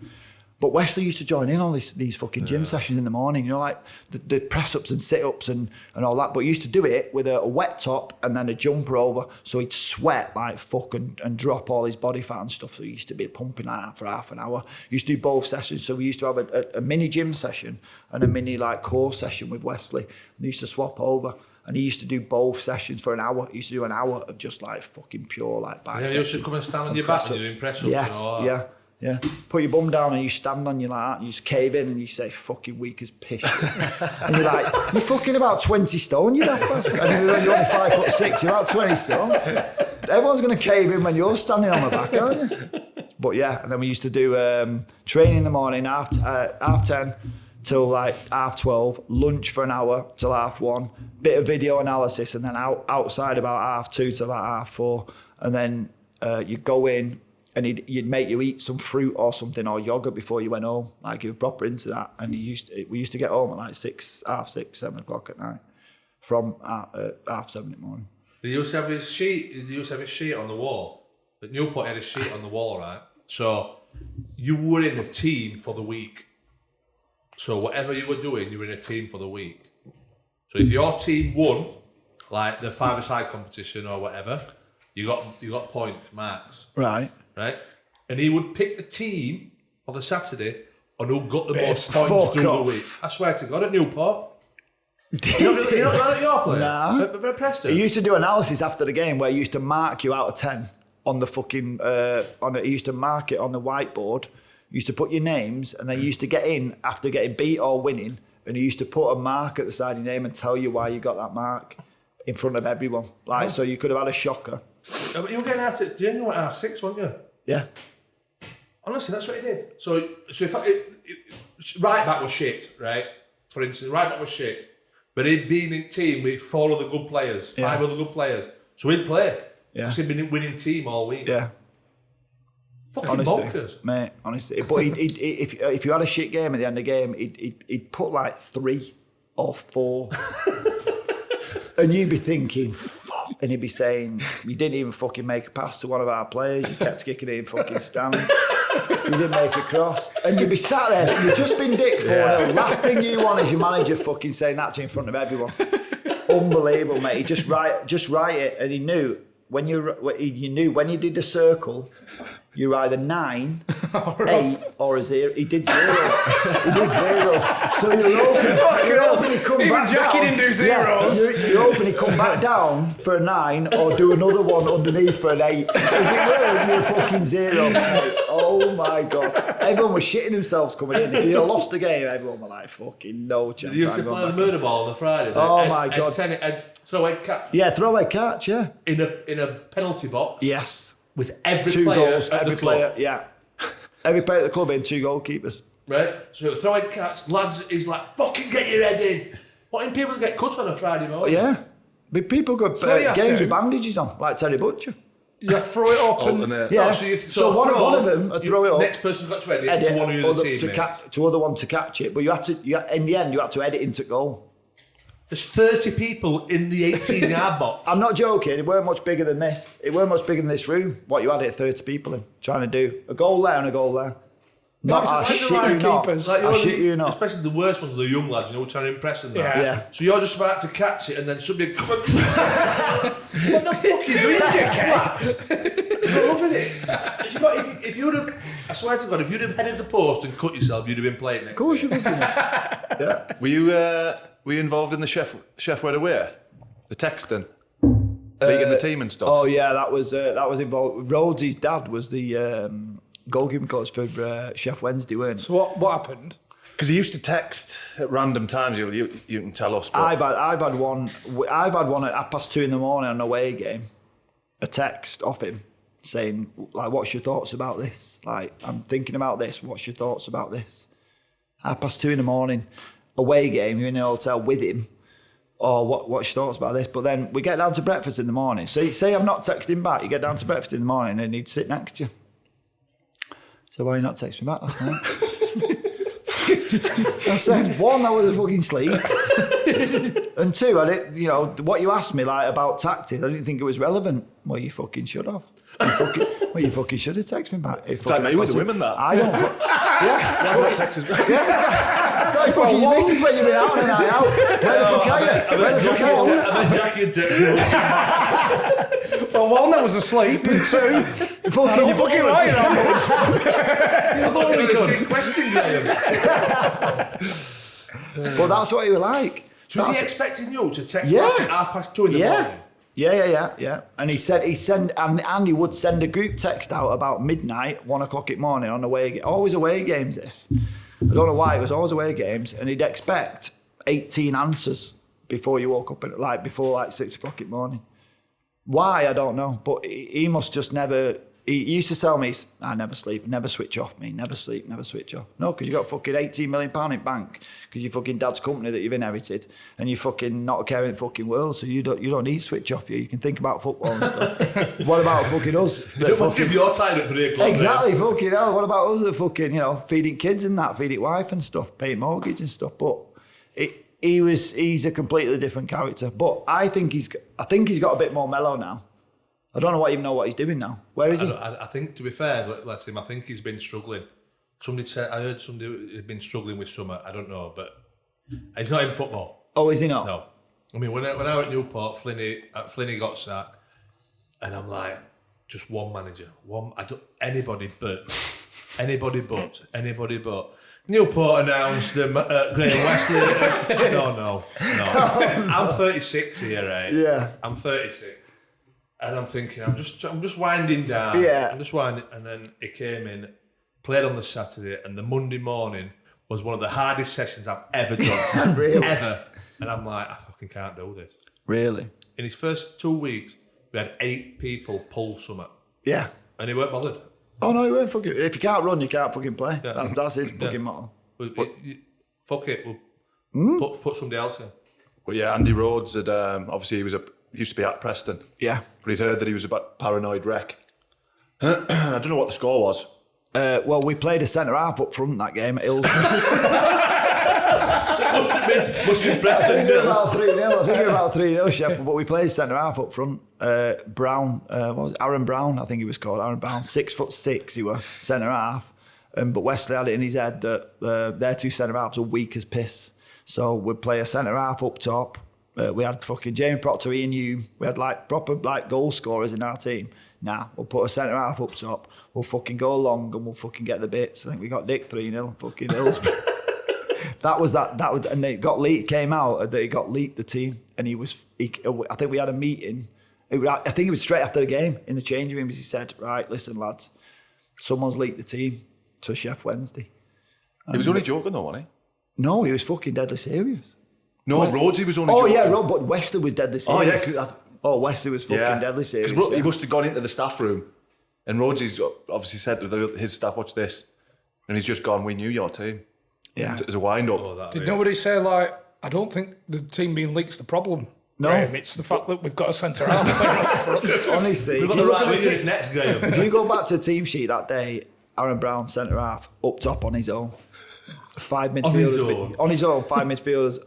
But Westley used to join in on these fucking gym sessions in the morning, you know, like the press-ups and sit-ups and all that. But he used to do it with a wet top and then a jumper over, so he'd sweat like fuck and drop all his body fat and stuff. So he used to be pumping like that for half an hour. He used to do both sessions, so we used to have a mini gym session and a mini like core session with Westley. And they used to swap over. And he used to do both sessions for an hour. He used to do an hour of just like fucking pure like biceps. Yeah, he used to come and stand on your back and you're doing press-ups and all that. Yeah. Put your bum down and you stand on you like that and you just cave in and you say, fucking weak as piss. And you're like, you're fucking about 20 stone, you daft bastard. And you're only 5'6", you're about 20 stone. Everyone's going to cave in when you're standing on my back, aren't you? But yeah, and then we used to do training in the morning, half 10 till like 12:30, lunch for an hour till 1:30, bit of video analysis, and then outside about 2:30 till about 4:30. And then you'd go in, and you'd make you eat some fruit or something or yogurt before you went home. Like, you were proper into that. And we used to get home at like 6, 7 o'clock at night from 7:30 in the morning. He used to have his sheet on the wall. But Newport had a sheet on the wall, right? So you were in a team for the week. So whatever you were doing, you were in a team for the week. So if your team won, like the 5-a-side competition or whatever, you got points, marks. Right. And he would pick the team for the Saturday on who got the most points through the week. I swear to God, at Newport. You're not at your place? Nah. But Preston. He used to do analysis after the game where he used to mark you out of 10 on the fucking, he used to mark it on the whiteboard. You used to put your names, and then you used to get in after getting beat or winning, and he used to put a mark at the side of your name and tell you why you got that mark in front of everyone. Like, so you could have had a shocker. But you were getting out at, you were at 6, weren't you? Yeah. Honestly, that's what he did. So if right back was shit, right? For instance, right back was shit. But he'd been in team with 4 other good players, 5 other good players. So he'd play. Yeah. Because he'd been in winning team all week. Yeah. Fucking bonkers. Mate, honestly. But if you had a shit game at the end of the game, he'd put like 3 or 4. And you'd be thinking, fuck. And he'd be saying, you didn't even fucking make a pass to one of our players. You kept kicking it in fucking stand. You didn't make a cross. And you'd be sat there, you've just been dick 4-0. Last thing you want is your manager fucking saying that to you in front of everyone. Unbelievable, mate. He just write it. And he knew when you knew when you did the circle, you're either 9, 8, or a 0. He did 0. He did 0s. So you're hoping he come even back Jackie down. didn't do 0s. Yeah, you're hoping he come back down for a 9 or do another one underneath for an 8. If it were, you're fucking 0. Mate. Oh my God. Everyone was shitting themselves coming in. If you lost the game, everyone were like, fucking no chance. Did you used to play the murder ball on the Friday? Oh my God. Throw-away catch. Yeah, throw-away catch, yeah. In a penalty box. Yes. With every 2 player goals, at every the club. player, yeah. Every player at the club in 2 goalkeepers. Right? So throwing catch, lads is like, fucking get your head in. What in people get cut on a Friday morning? Yeah. But people got games with bandages on, like Terry Butcher. You throw it up and... Yeah. No, so one of them would throw it up. Next person's got to edit to one of your teammates. To other one to catch it. But in the end, you had to edit into goal. There's 30 people in the 18-yard box. I'm not joking. It weren't much bigger than this. It weren't much bigger than this room. What you had it 30 people in, trying to do a goal there and a goal there. I shit you not. Especially the worst ones, the young lads, trying to impress them. Yeah. So you're just about to catch it, and then somebody come and... What the fuck are you doing, dickhead? You're loving it. If you would have, I swear to God, if you'd have headed the post and cut yourself, you'd have been playing next. Of course you would have been. Yeah. Were you involved in the chef went away? The texting? Beating the team and stuff? Oh yeah, that was involved. Rhodes' dad was the goalkeeping coach for Chef Wednesday, weren't he? So what happened? Because he used to text at random times. You can tell us. But I've had one at 2:30 in the morning on an away game. A text off him saying, like, what's your thoughts about this? Like, I'm thinking about this. What's your thoughts about this? 2:30 in the morning, away game. You're in a hotel with him. Or what's your thoughts about this? But then we get down to breakfast in the morning. So you say I'm not texting back. You get down to breakfast in the morning and he'd sit next to you. So why are you not texting me back last night? I said, one, I was fucking asleep. And two, I didn't, you know, what you asked me like about tactics, I didn't think it was relevant. Well, you fucking should have. You fucking should have texted me back. It's like me with the women, that. I don't. Yeah, I've text us back. It's like fucking your missus when you've been out on a night out. Where the fuck are you? Where the fuck are you? I bet Jackie would text you. Well, one, I was asleep, and two, you're fucking right. I thought it was a sick question, Graham. But that's what he was like. So was he expecting you to text back at 2:30 in the morning? Yeah. And he would send a group text out about midnight, 1 o'clock in the morning on always away games. This, I don't know why, it was always away games, and he'd expect 18 answers before you woke up, before 6 o'clock in the morning. Why, I don't know, but he must just never. He used to tell me, I never sleep, never switch off, me, never sleep, never switch off. No, because you got fucking £18 million in bank, because your fucking dad's company that you've inherited, and you're fucking not a caring fucking world, so you don't need to switch off. You can think about football and stuff. What about fucking us? You don't want to give your time at 3 o'clock. Exactly, fucking hell. What about us that fucking, feeding kids and that, feeding wife and stuff, paying mortgage and stuff? But he's a completely different character. But I think he's got a bit more mellow now. I don't even know what he's doing now. Where is he? I think, to be fair, bless him, I think he's been struggling. I heard somebody had been struggling with summer. I don't know, but he's not in football. Oh, is he not? No. I mean, when I was at Newport, Flinney got sacked, and I'm like, just one manager, anybody but. Newport announced Graham Westley. No. I'm 36 here, right? Yeah. I'm 36. And I'm thinking, I'm just winding down. Yeah. I'm just winding, and then he came in, played on the Saturday, and the Monday morning was one of the hardest sessions I've ever done. Really? Ever. And I'm like, I fucking can't do this. Really? In his first 2 weeks, we had 8 people pull something. Yeah. And he weren't bothered. Oh no, he weren't fucking. If you can't run, you can't fucking play. Yeah. That's his fucking motto. Fuck it, we'll put somebody else in. Well, yeah, Andy Rhodes had obviously he used to be at Preston. Yeah. But he'd heard that he was a paranoid wreck. I don't know what the score was. Well, we played a centre-half up front that game at Hillsborough. So it must have been Preston nil. I think it was about 3-0, Sheffield, but we played centre-half up front. Brown, Aaron Brown, I think he was called, Aaron Brown, 6'6", he was, centre-half. But Westley had it in his head that their 2 centre-halves are weak as piss. So we'd play a centre-half up top. We had fucking Jamie Proctor, Ian Hume. We had proper goal scorers in our team. Nah, we'll put a centre half up top. We'll fucking go long and we'll fucking get the bits. I think we got Dick 3-0. Fucking Hillsborough. That was, and it got leaked. Came out that it got leaked, the team, and I think we had a meeting. I think it was straight after the game in the changing room. He said, "Right, listen, lads, someone's leaked the team to Chef Wednesday." He was only joking though, wasn't he? No, he was fucking deadly serious. No, Rhodes, he was only joking. Oh, yeah, but Wesley was deadly serious. Wesley was fucking deadly serious. Because he must have gone into the staff room, and Rhodes obviously said to his staff, "Watch this," and he's just gone, "We knew your team." Yeah. As a wind-up. Did nobody say, I don't think the team being leaked's the problem? No. Graham, it's the fact that we've got a centre-half up front. Honestly. We've got the right wing next, Graham. If you go back to the team sheet that day, Aaron Brown, centre-half, up top on his own. 5 midfielders. On his own, 5 midfielders.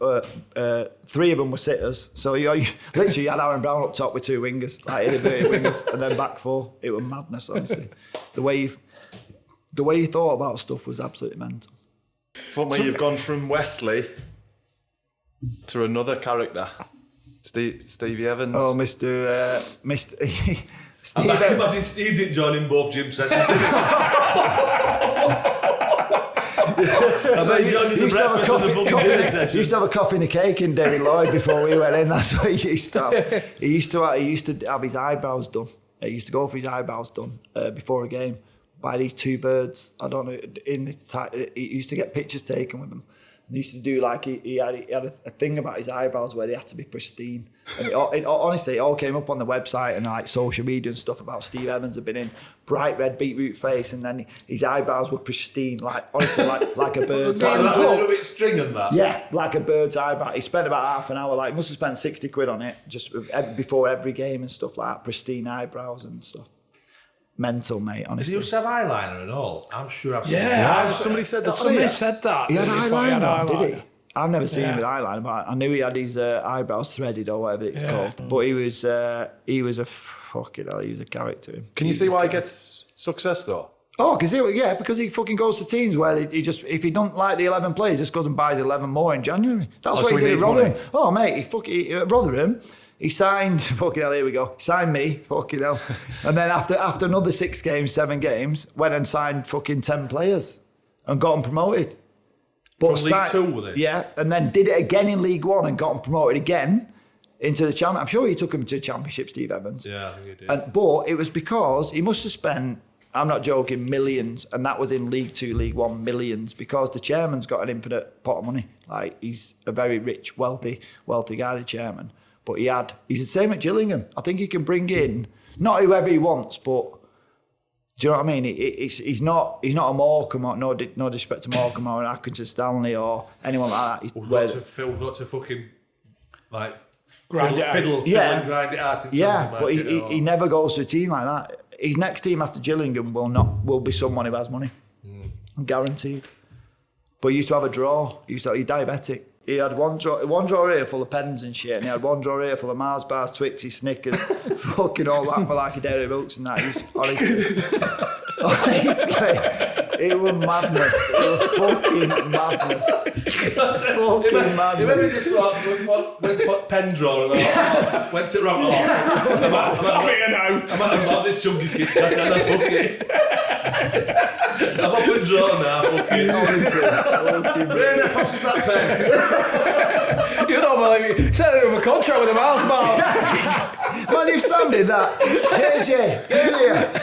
3 of them were sitters. So you literally had Aaron Brown up top with 2 wingers, innovative wingers, and then back 4. It was madness, honestly. The way he thought about stuff was absolutely mental. Funny, you've gone from Westley to another character, Stevie Evans. Oh, Mr. Steve. I imagine Steve didn't join in both gym sessions. I bet he joined in the breakfast and the fucking dinner session. He used to have a coffee and a cake in David Lloyd before we went in. That's what he used to have. He used to have his eyebrows done. He used to go for his eyebrows done before a game. by these two birds. I don't know. He used to get pictures taken with them. He used to do like he had a thing about his eyebrows where they had to be pristine. And honestly, it all came up on the website and like social media and stuff about Ste Evans had been in bright red beetroot face, and then his eyebrows were pristine, like honestly, like a bird's. Like a little bit string on that. Yeah, like a bird's eyebrow. He spent about half an hour, like must have spent 60 quid on it just before every game and stuff like that, pristine eyebrows and stuff. Mental, mate, honestly. Did he used to have eyeliner and all? I'm sure I've seen somebody that. said that. He had eyeliner, did he? I've never seen him with Yeah. eyeliner, but I knew he had his eyebrows threaded or whatever it's called. But he was a fucking hell, he was a character. Can you see why he gets success though? Oh, because he fucking goes to teams where he just, if he don't like the 11 players, he just goes and buys 11 more in January. That's what so he he did at needs Rotherham. money. Oh, mate, at Rotherham, he signed, fucking hell, here we go, he signed me, fucking hell. And then after another 6 games, 7 games, went and signed fucking 10 players and got them promoted. But From League 2 with it? Yeah, and then did it again in League 1 and got them promoted again into the Championship. I'm sure he took him to the Championship, Ste Evans. Yeah, I think he did. But it was because he must have spent, I'm not joking, millions, and that was in League 2, League 1, millions, because the chairman's got an infinite pot of money. Like, he's a very rich, wealthy guy, the chairman. But he's the same at Gillingham. I think he can bring in, not whoever he wants, but do you know what I mean? He's not a Morecambe, or no disrespect to Morecambe or an Accrington Stanley or anyone like that. Not to fucking, like, Grind it out. fiddle and grind it out. But he never goes to a team like that. His next team after Gillingham will be someone who has money, guaranteed. But he used to have a drawer. He's diabetic. He had one drawer here full of pens and shit, and he had one drawer here full of Mars bars, Twixie, Snickers, fucking all that for like a dairy milks and that. Honestly, it was madness. It was fucking madness. Fucking madness. You remember just like put pen drawer and went to wrong. I'm at this chunky kid. That's how I book it. I'm up and draw now. Fucking. Rainer passes that pen. You don't believe me. Sent him a contract with a Mars bar. Man, you've sounded that. KJ, earlier.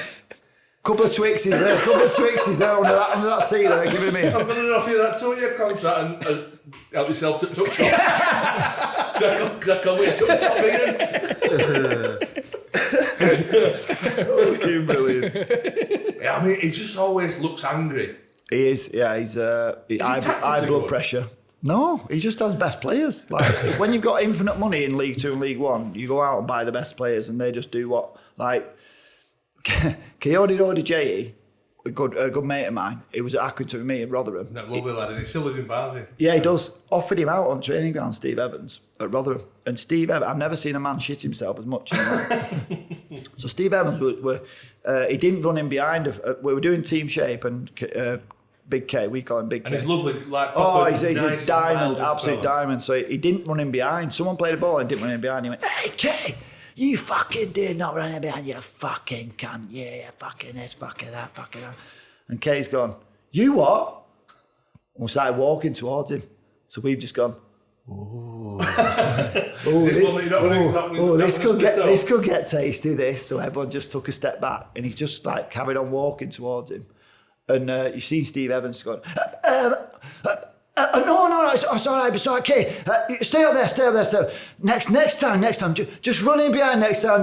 Couple of Twixies there under that seat there, giving me. I'm going to offer you that 2-year contract and help yourself to tuck shop. Crack on with tuck shop Fucking brilliant. Yeah, I mean, he just always looks angry. He is, yeah, he's high blood pressure. No, he just has best players. Like, when you've got infinite money in League 2 and League 1, you go out and buy the best players and they just do what, like, Coyote J, a good mate of mine, he was at Accrington with me in Rotherham. That lovely lad, and he still lives in Barnsley. Yeah, he does. Offered him out on training ground, Ste Evans, at Rotherham. And Ste Evans, I've never seen a man shit himself as much in my life. So Ste Evans, he didn't run in behind. We were doing team shape and Big K, we call him Big K. And he's lovely, like he's a diamond, absolute diamond. So he didn't run in behind. Someone played a ball and didn't run in behind. He went, "Hey, K, you fucking did not run in behind, you fucking cunt. Yeah, fucking this, fucking that, fucking that." And K's gone, "You what?" And we started walking towards him. So we've just gone, this could get tasty, this. So everyone just took a step back and he just like carried on walking towards him. And you see Ste Evans going, no, it's all right, it's all right, okay. Stay up there. Next time, just run in behind next time,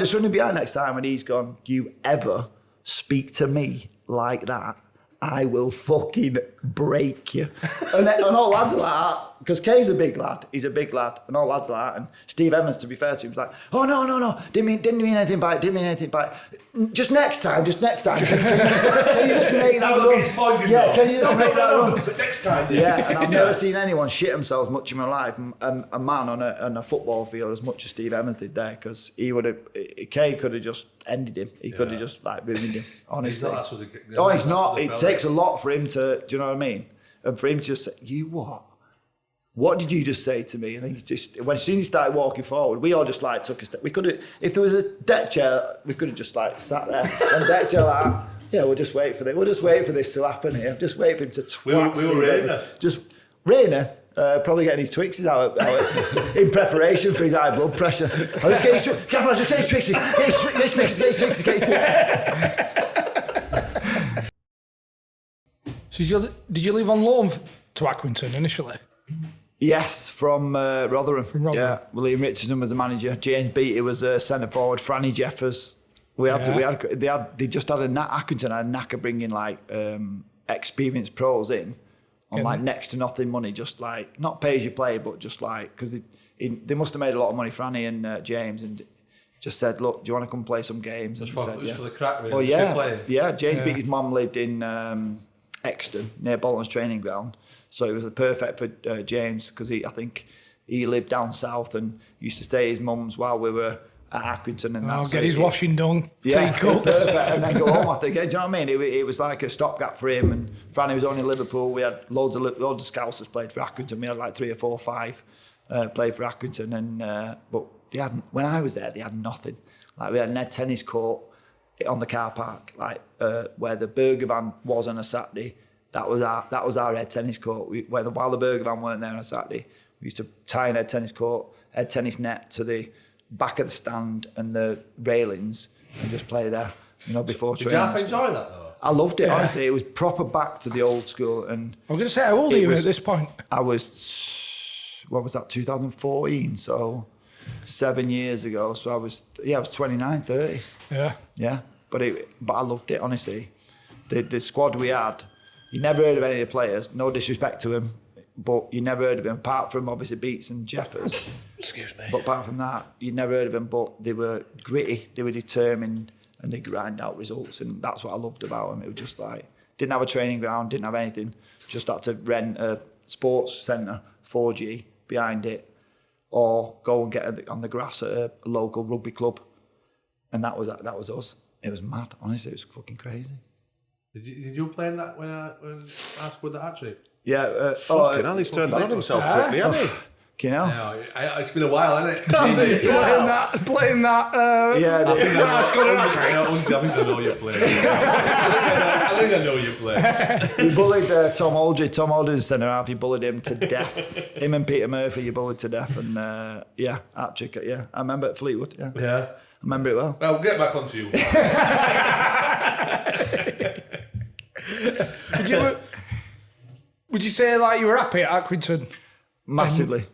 And he's gone, "You ever speak to me like that, I will fucking break you." and all lads are like that, because Kay's a big lad, he's a big lad, and all lads are like that. And Ste Evans, to be fair to him, was like, "Oh no, didn't mean anything by it, just next time. Can you just make that run? Yeah, can you just make that run? But next time, yeah." And I've never seen anyone shit themselves much in my life, a man on a football field, as much as Ste Evans did there, because Kay could have just ended him. He could have just like ruined him. Honestly, he's not. It takes a lot for him to. Do you know what I mean? And for him to just say, "You what? What did you just say to me?" And he just, as soon as he started walking forward, we all just like took a step. We could have, if there was a deck chair, we could have just like sat there and deck chair like that. Yeah, we'll just wait for this to happen here. Just wait for him to twat. We were Rainer. Just Rainer. Probably getting his Twixies out in preparation for his high blood pressure. I'll just get his Twixies. Get his Twixies. So did you leave on loan to Accrington initially? Yes, from Rotherham. Yeah, William Richardson was the manager. James Beattie was centre forward. Franny Jeffers. They just had Accrington had a knack of bringing like experienced pros in on like next to nothing money, just like not pay as you play, but just like because they must have made a lot of money, Franny and James, and just said, look, do you want to come play some games? And for the crack, really. Well, yeah. James Beattie's mum lived in Exton near Bolton's training ground, so it was perfect for James because I think he lived down south and used to stay at his mum's while we were at Accrington, and I'll get his washing done. Yeah, perfect, and then go home. I think. Do you know what I mean? It was like a stopgap for him. And Franny was only in Liverpool. We had loads of Scousers played for Accrington. We had like 3 or 4 or 5 played for Accrington, and but they hadn't. When I was there, they had nothing. Like we had an Ed tennis court on the car park, like where the burger van was on a Saturday. That was our Ed tennis court. While the burger van weren't there on a Saturday, we used to tie an Ed tennis court, Ed tennis net to the back of the stand and the railings and just play there, before training. Did you half enjoy that though? I loved it, honestly. It was proper back to the old school. And I'm going to say, how old are you at this point? I was, 2014, so 7 years ago. So I was 29, 30. Yeah. Yeah, but I loved it, honestly. The squad we had, you never heard of any of the players, no disrespect to him, but you never heard of him, apart from obviously Beats and Jeffers. Excuse me. But apart from that, you never heard of them, but they were gritty, they were determined, and they grind out results, and that's what I loved about them. It was just like, didn't have a training ground, didn't have anything, just had to rent a sports centre, 4G, behind it, or go and get on the grass at a local rugby club, and that was us. It was mad, honestly, it was fucking crazy. Did you play in that when I scored the hat-trick? Yeah. Fucking hell, he's turned that on himself quickly, hasn't he? You know? Yeah, it's been a while, hasn't it? Playing that. Yeah, I think I know you play. I think I know you play. You bullied Tom Aldridge. Tom Aldridge is centre half. You bullied him to death. Him and Peter Murphy, you bullied to death. And hat-trick. Yeah, I remember at Fleetwood. Yeah. I remember it well. Well, get back onto you. Would you say like you were happy at Accrington? Massively.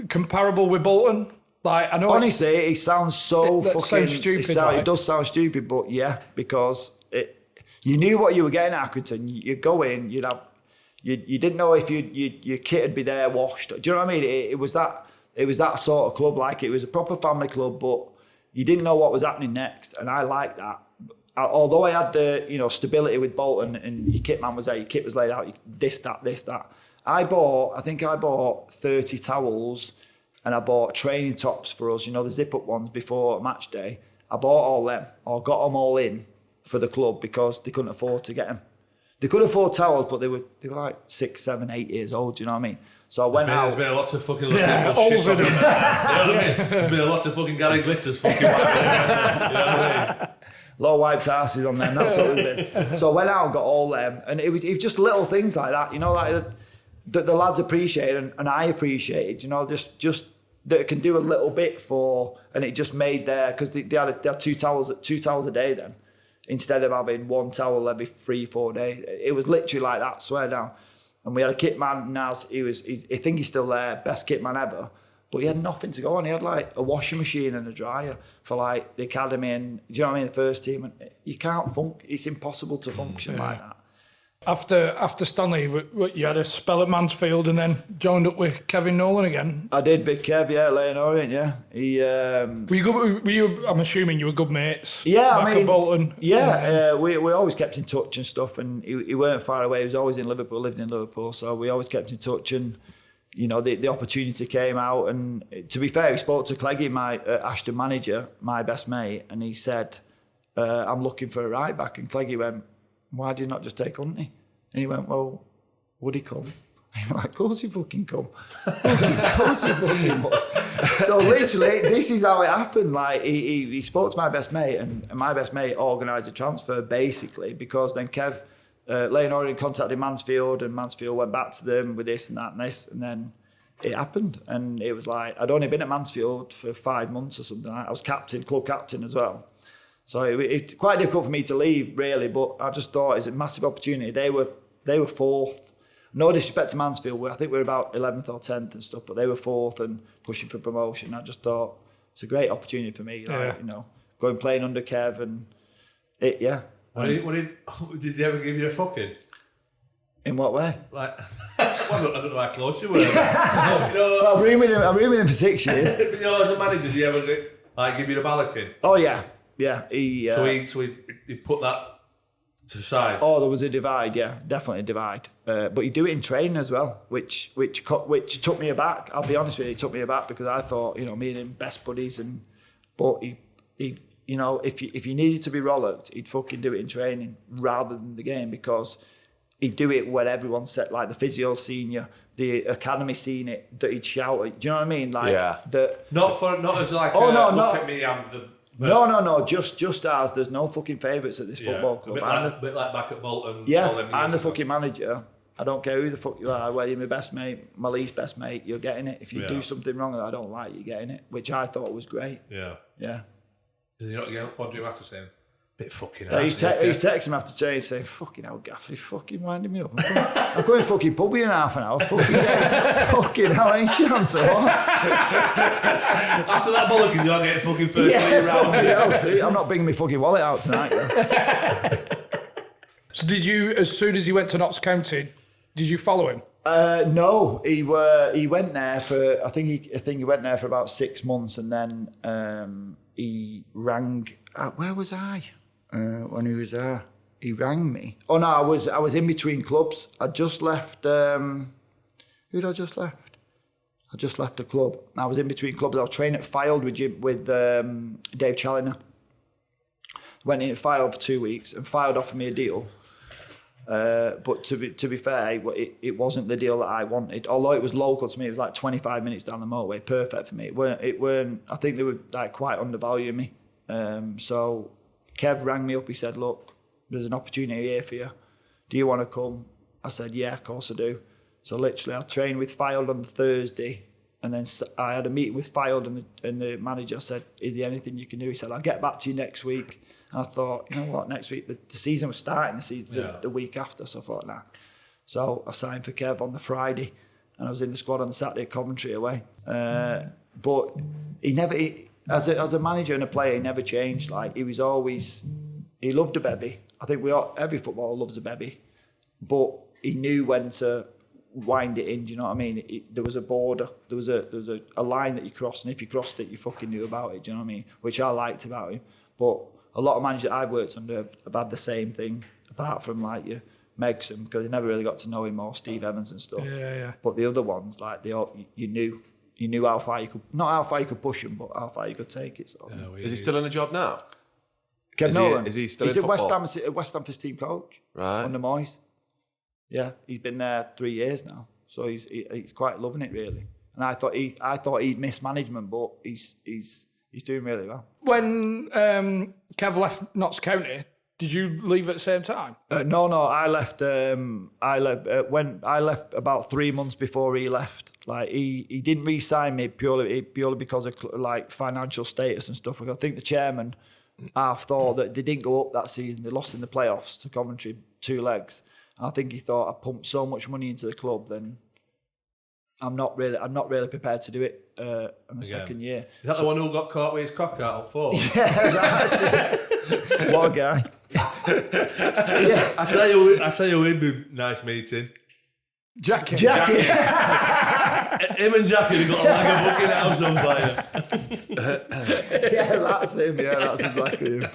Comparable with Bolton? Like I know. Honestly, it sounds so fucking sounds stupid. It does sound stupid, but yeah, because you knew what you were getting at Accrington. You go in, you didn't know if your kit would be there washed. Do you know what I mean? It was that sort of club. Like it was a proper family club, but you didn't know what was happening next, and I liked that. Although I had the stability with Bolton and your kit man was there, your kit was laid out, this, that. I think I bought 30 towels and I bought training tops for us, the zip-up ones before match day. I bought all them, or got them all in for the club because they couldn't afford to get them. They could afford towels, but they were like 6, 7, 8 years old, do you know what I mean? So I went out. There's been a lot of fucking shit on them. You know what I mean? There's been a lot of fucking Gary Glitters fucking wiped. You know what I mean? Low wiped asses on them, that's what it's been. So I went out and got all them, and it was just little things like that, like that the lads appreciated and I appreciated, just that it can do a little bit for, and it just made because they had 2 towels a day then, instead of having 1 towel every 3-4 days. It was literally like that, swear down. And we had a kit man, Naz, I think he's still there, best kit man ever. But he had nothing to go on. He had like a washing machine and a dryer for like the academy and, do you know what I mean, the first team. And you can't it's impossible to function like that. After Stanley, you had a spell at Mansfield and then joined up with Kevin Nolan again. I did, Big Kev, yeah, Lane Orient, yeah. Were you? I'm assuming you were good mates. Yeah, back at Bolton. Yeah, we always kept in touch and stuff, and he weren't far away. He was always in Liverpool, lived in Liverpool, so we always kept in touch. And the opportunity came out, and to be fair, he spoke to Cleggy, my Ashton manager, my best mate, and he said, "I'm looking for a right back." And Cleggy went, "Why do you not just take Huntley?" And he went, "Well, would he come?" I'm like, "Of course he fucking come. Of course he fucking must." So literally, this is how it happened. Like he spoke to my best mate, and my best mate organised a transfer basically because then Kev, Lane Orient contacted Mansfield, and Mansfield went back to them with this and that and this, and then it happened. And it was like I'd only been at Mansfield for 5 months or something. I was club captain as well. So it's quite difficult for me to leave, really, but I just thought it's a massive opportunity. They were They were 4th. No disrespect to Mansfield, I think we were about 11th or 10th and stuff, but they were 4th and pushing for promotion. I just thought it's a great opportunity for me, like, you know, going playing under Kev and it, yeah. Did they ever give you a fucking? In what way? Like, I don't know how close you were. You know, well, I've been with him for 6 years. You know, as a manager, did he ever give you the balloting? Oh yeah. So he put that to the side. Oh, there was a divide, yeah, definitely a divide. But you do it in training as well, which took me aback. I'll be honest with you, it took me aback because I thought, you know, me and him best buddies, but he you know, if you needed to be rollocked, he'd fucking do it in training rather than the game, because he'd do it where everyone said, like the physio seen you, the academy seen it, that he'd shout it. Do you know what I mean? Like, not as like, look at me, I'm the... No, just ours. There's no fucking favourites at this football club. A bit like back at Bolton. Yeah, I'm the fucking manager. I don't care who the fuck you are, whether you're my best mate, my least best mate, you're getting it. If you do something wrong that I don't like, you're getting it, which I thought was great. Yeah. Did you not get up for him after saying, bit fucking hell? He's texting him after training saying, fucking hell, Gaff, he's fucking winding me up. I'm going fucking pubby in half an hour. Fucking hell, ain't chance or what? After that bollocking, you're getting fucking first round. I'm not bringing my fucking wallet out tonight. So did you, as soon as he went to Notts County, did you follow him? No, he went there for, I think he went there for about 6 months, and then he rang. Where was I when he was there? He rang me. Oh no, I was in between clubs. I just left. Who did I just left? I just left the club. I was in between clubs. I was training at Fylde with Dave Challoner. Went in at Fylde for 2 weeks, and Fylde offered me a deal. But to be fair, it wasn't the deal that I wanted. Although it was local to me, it was like 25 minutes down the motorway, perfect for me. It weren't. I think they were like quite undervaluing me. So Kev rang me up. He said, "Look, there's an opportunity here for you. Do you want to come?" I said, "Yeah, of course I do." So literally, I trained with Fylde on the Thursday, and then I had a meeting with Fylde, and the manager said, "Is there anything you can do?" He said, "I'll get back to you next week." And I thought, you know what, next week, the season was starting, the week after, so I thought, nah. So I signed for Kev on the Friday, and I was in the squad on the Saturday at Coventry away. But as a manager and a player, he never changed. Like, he was always, he loved a bevy. I think every footballer loves a bevy, but he knew when to wind it in, do you know what I mean? There was a border, there was a line that you crossed, and if you crossed it, you fucking knew about it, do you know what I mean? Which I liked about him. But a lot of managers that I've worked under have had the same thing, apart from like your Megson, because they never really got to know him, or Ste Evans and stuff. Yeah. But the other ones, like you knew how far you could, not how far you could push him, but how far you could take it. So. Is he still in a job now? Kev Nolan. Is he still in football? He's at West Ham for his team coach. Right. Under Moyes. Yeah, he's been there 3 years now, so he's quite loving it really. And I thought he'd miss management, but he's doing really well. When Kev left Notts County, did you leave at the same time? No. I left. When I left about 3 months before he left. Like he didn't re-sign me purely because of like financial status and stuff. I think the chairman half thought that they didn't go up that season. They lost in the playoffs to Coventry 2 legs. And I think he thought, I pumped so much money into the club, then I'm not really prepared to do it in the second year. Is that the one who got caught with his cock out for? Yeah, that's it. What a guy. Yeah. I tell you, it'd be a nice meeting. Jackie. Him and Jackie have got like a fucking house on fire. Yeah, that's him. Yeah, that's exactly him.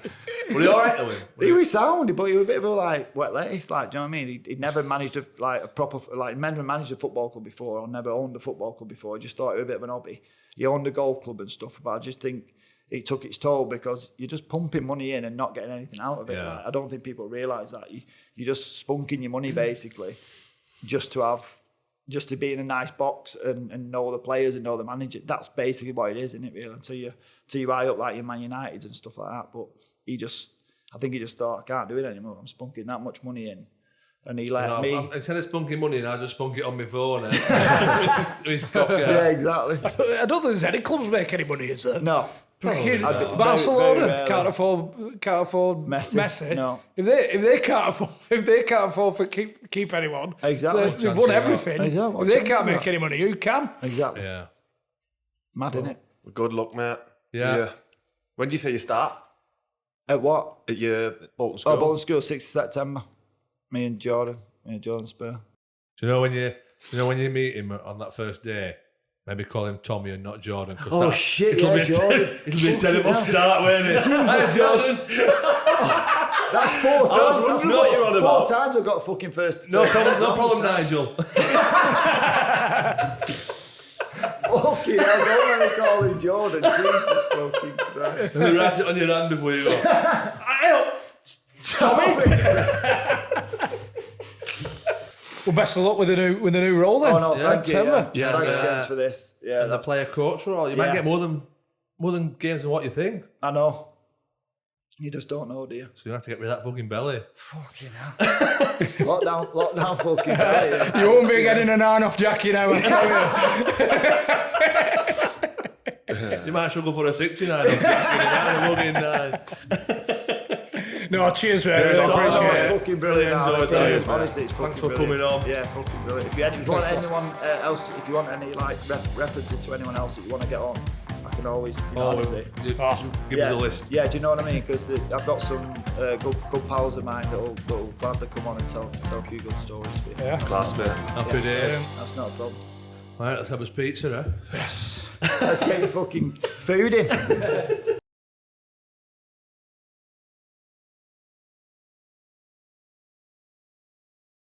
Were he alright though? He was sound, but he was a bit of a like wet lettuce. Like, do you know what I mean? He'd never managed a proper never managed a football club before, or never owned a football club before. I just thought it was a bit of an hobby. He owned a golf club and stuff, but I just think it took its toll because you're just pumping money in and not getting anything out of it. Yeah. Like, I don't think people realise that you're just spunking your money basically, just to be in a nice box and know the players and know the manager. That's basically what it is, isn't it, really? Until you eye up like your Man Uniteds and stuff like that. But I think he just thought, I can't do it anymore. I'm spunking that much money in. And he let me... Instead of spunking money in, I just spunk it on my phone. Yeah, exactly. I don't think there's any clubs make any money, is there? No. Barcelona can't afford Messi. No. If they can't afford to keep anyone, exactly, they've won everything. Exactly. If they can't make any money, who can? Exactly. Yeah. Mad, isn't it? Good luck, mate. Yeah. When do you say you start? At what? At your Bolton school? Bolton school, 6th of September. Me and Jordan Spur. Do you know when you meet him on that first day? Maybe call him Tommy and not Jordan. Oh shit! Yeah, Jordan. It'll be a terrible start, won't it? Hi, Jordan. That's 4 times. That's what you're on about. 4 times I've got fucking first. No problem, Nigel. Fucking hell, don't let me call him Jordan. Jesus fucking Christ. Write it on your hand before you go. Tommy. Well, best of luck with the new role then. Oh no, thank you. September. Yeah, thanks, gents, for this. Yeah, And the player coach role, you might get more than games than what you think. I know. You just don't know, do you? So you have to get rid of that fucking belly. Fucking hell. Lockdown fucking belly. Yeah. You won't be getting an iron off Jackie now, I tell you. You might struggle for a 69 on Jackie and a 9. No, cheers, mate. I appreciate it. Fucking brilliant. Honestly, It's thanks fucking for brilliant. coming on. Yeah, fucking brilliant. If you want anyone else, if you want any like references to anyone else that you want to get on, I can always, honestly. Give us a list. Yeah, do you know what I mean? Because I've got some good pals of mine that'll gladly come on and tell a few good stories for you. Yeah. Class, mate. Happy days. That's not a problem. Right, let's have us pizza, eh? Let's get your fucking food in.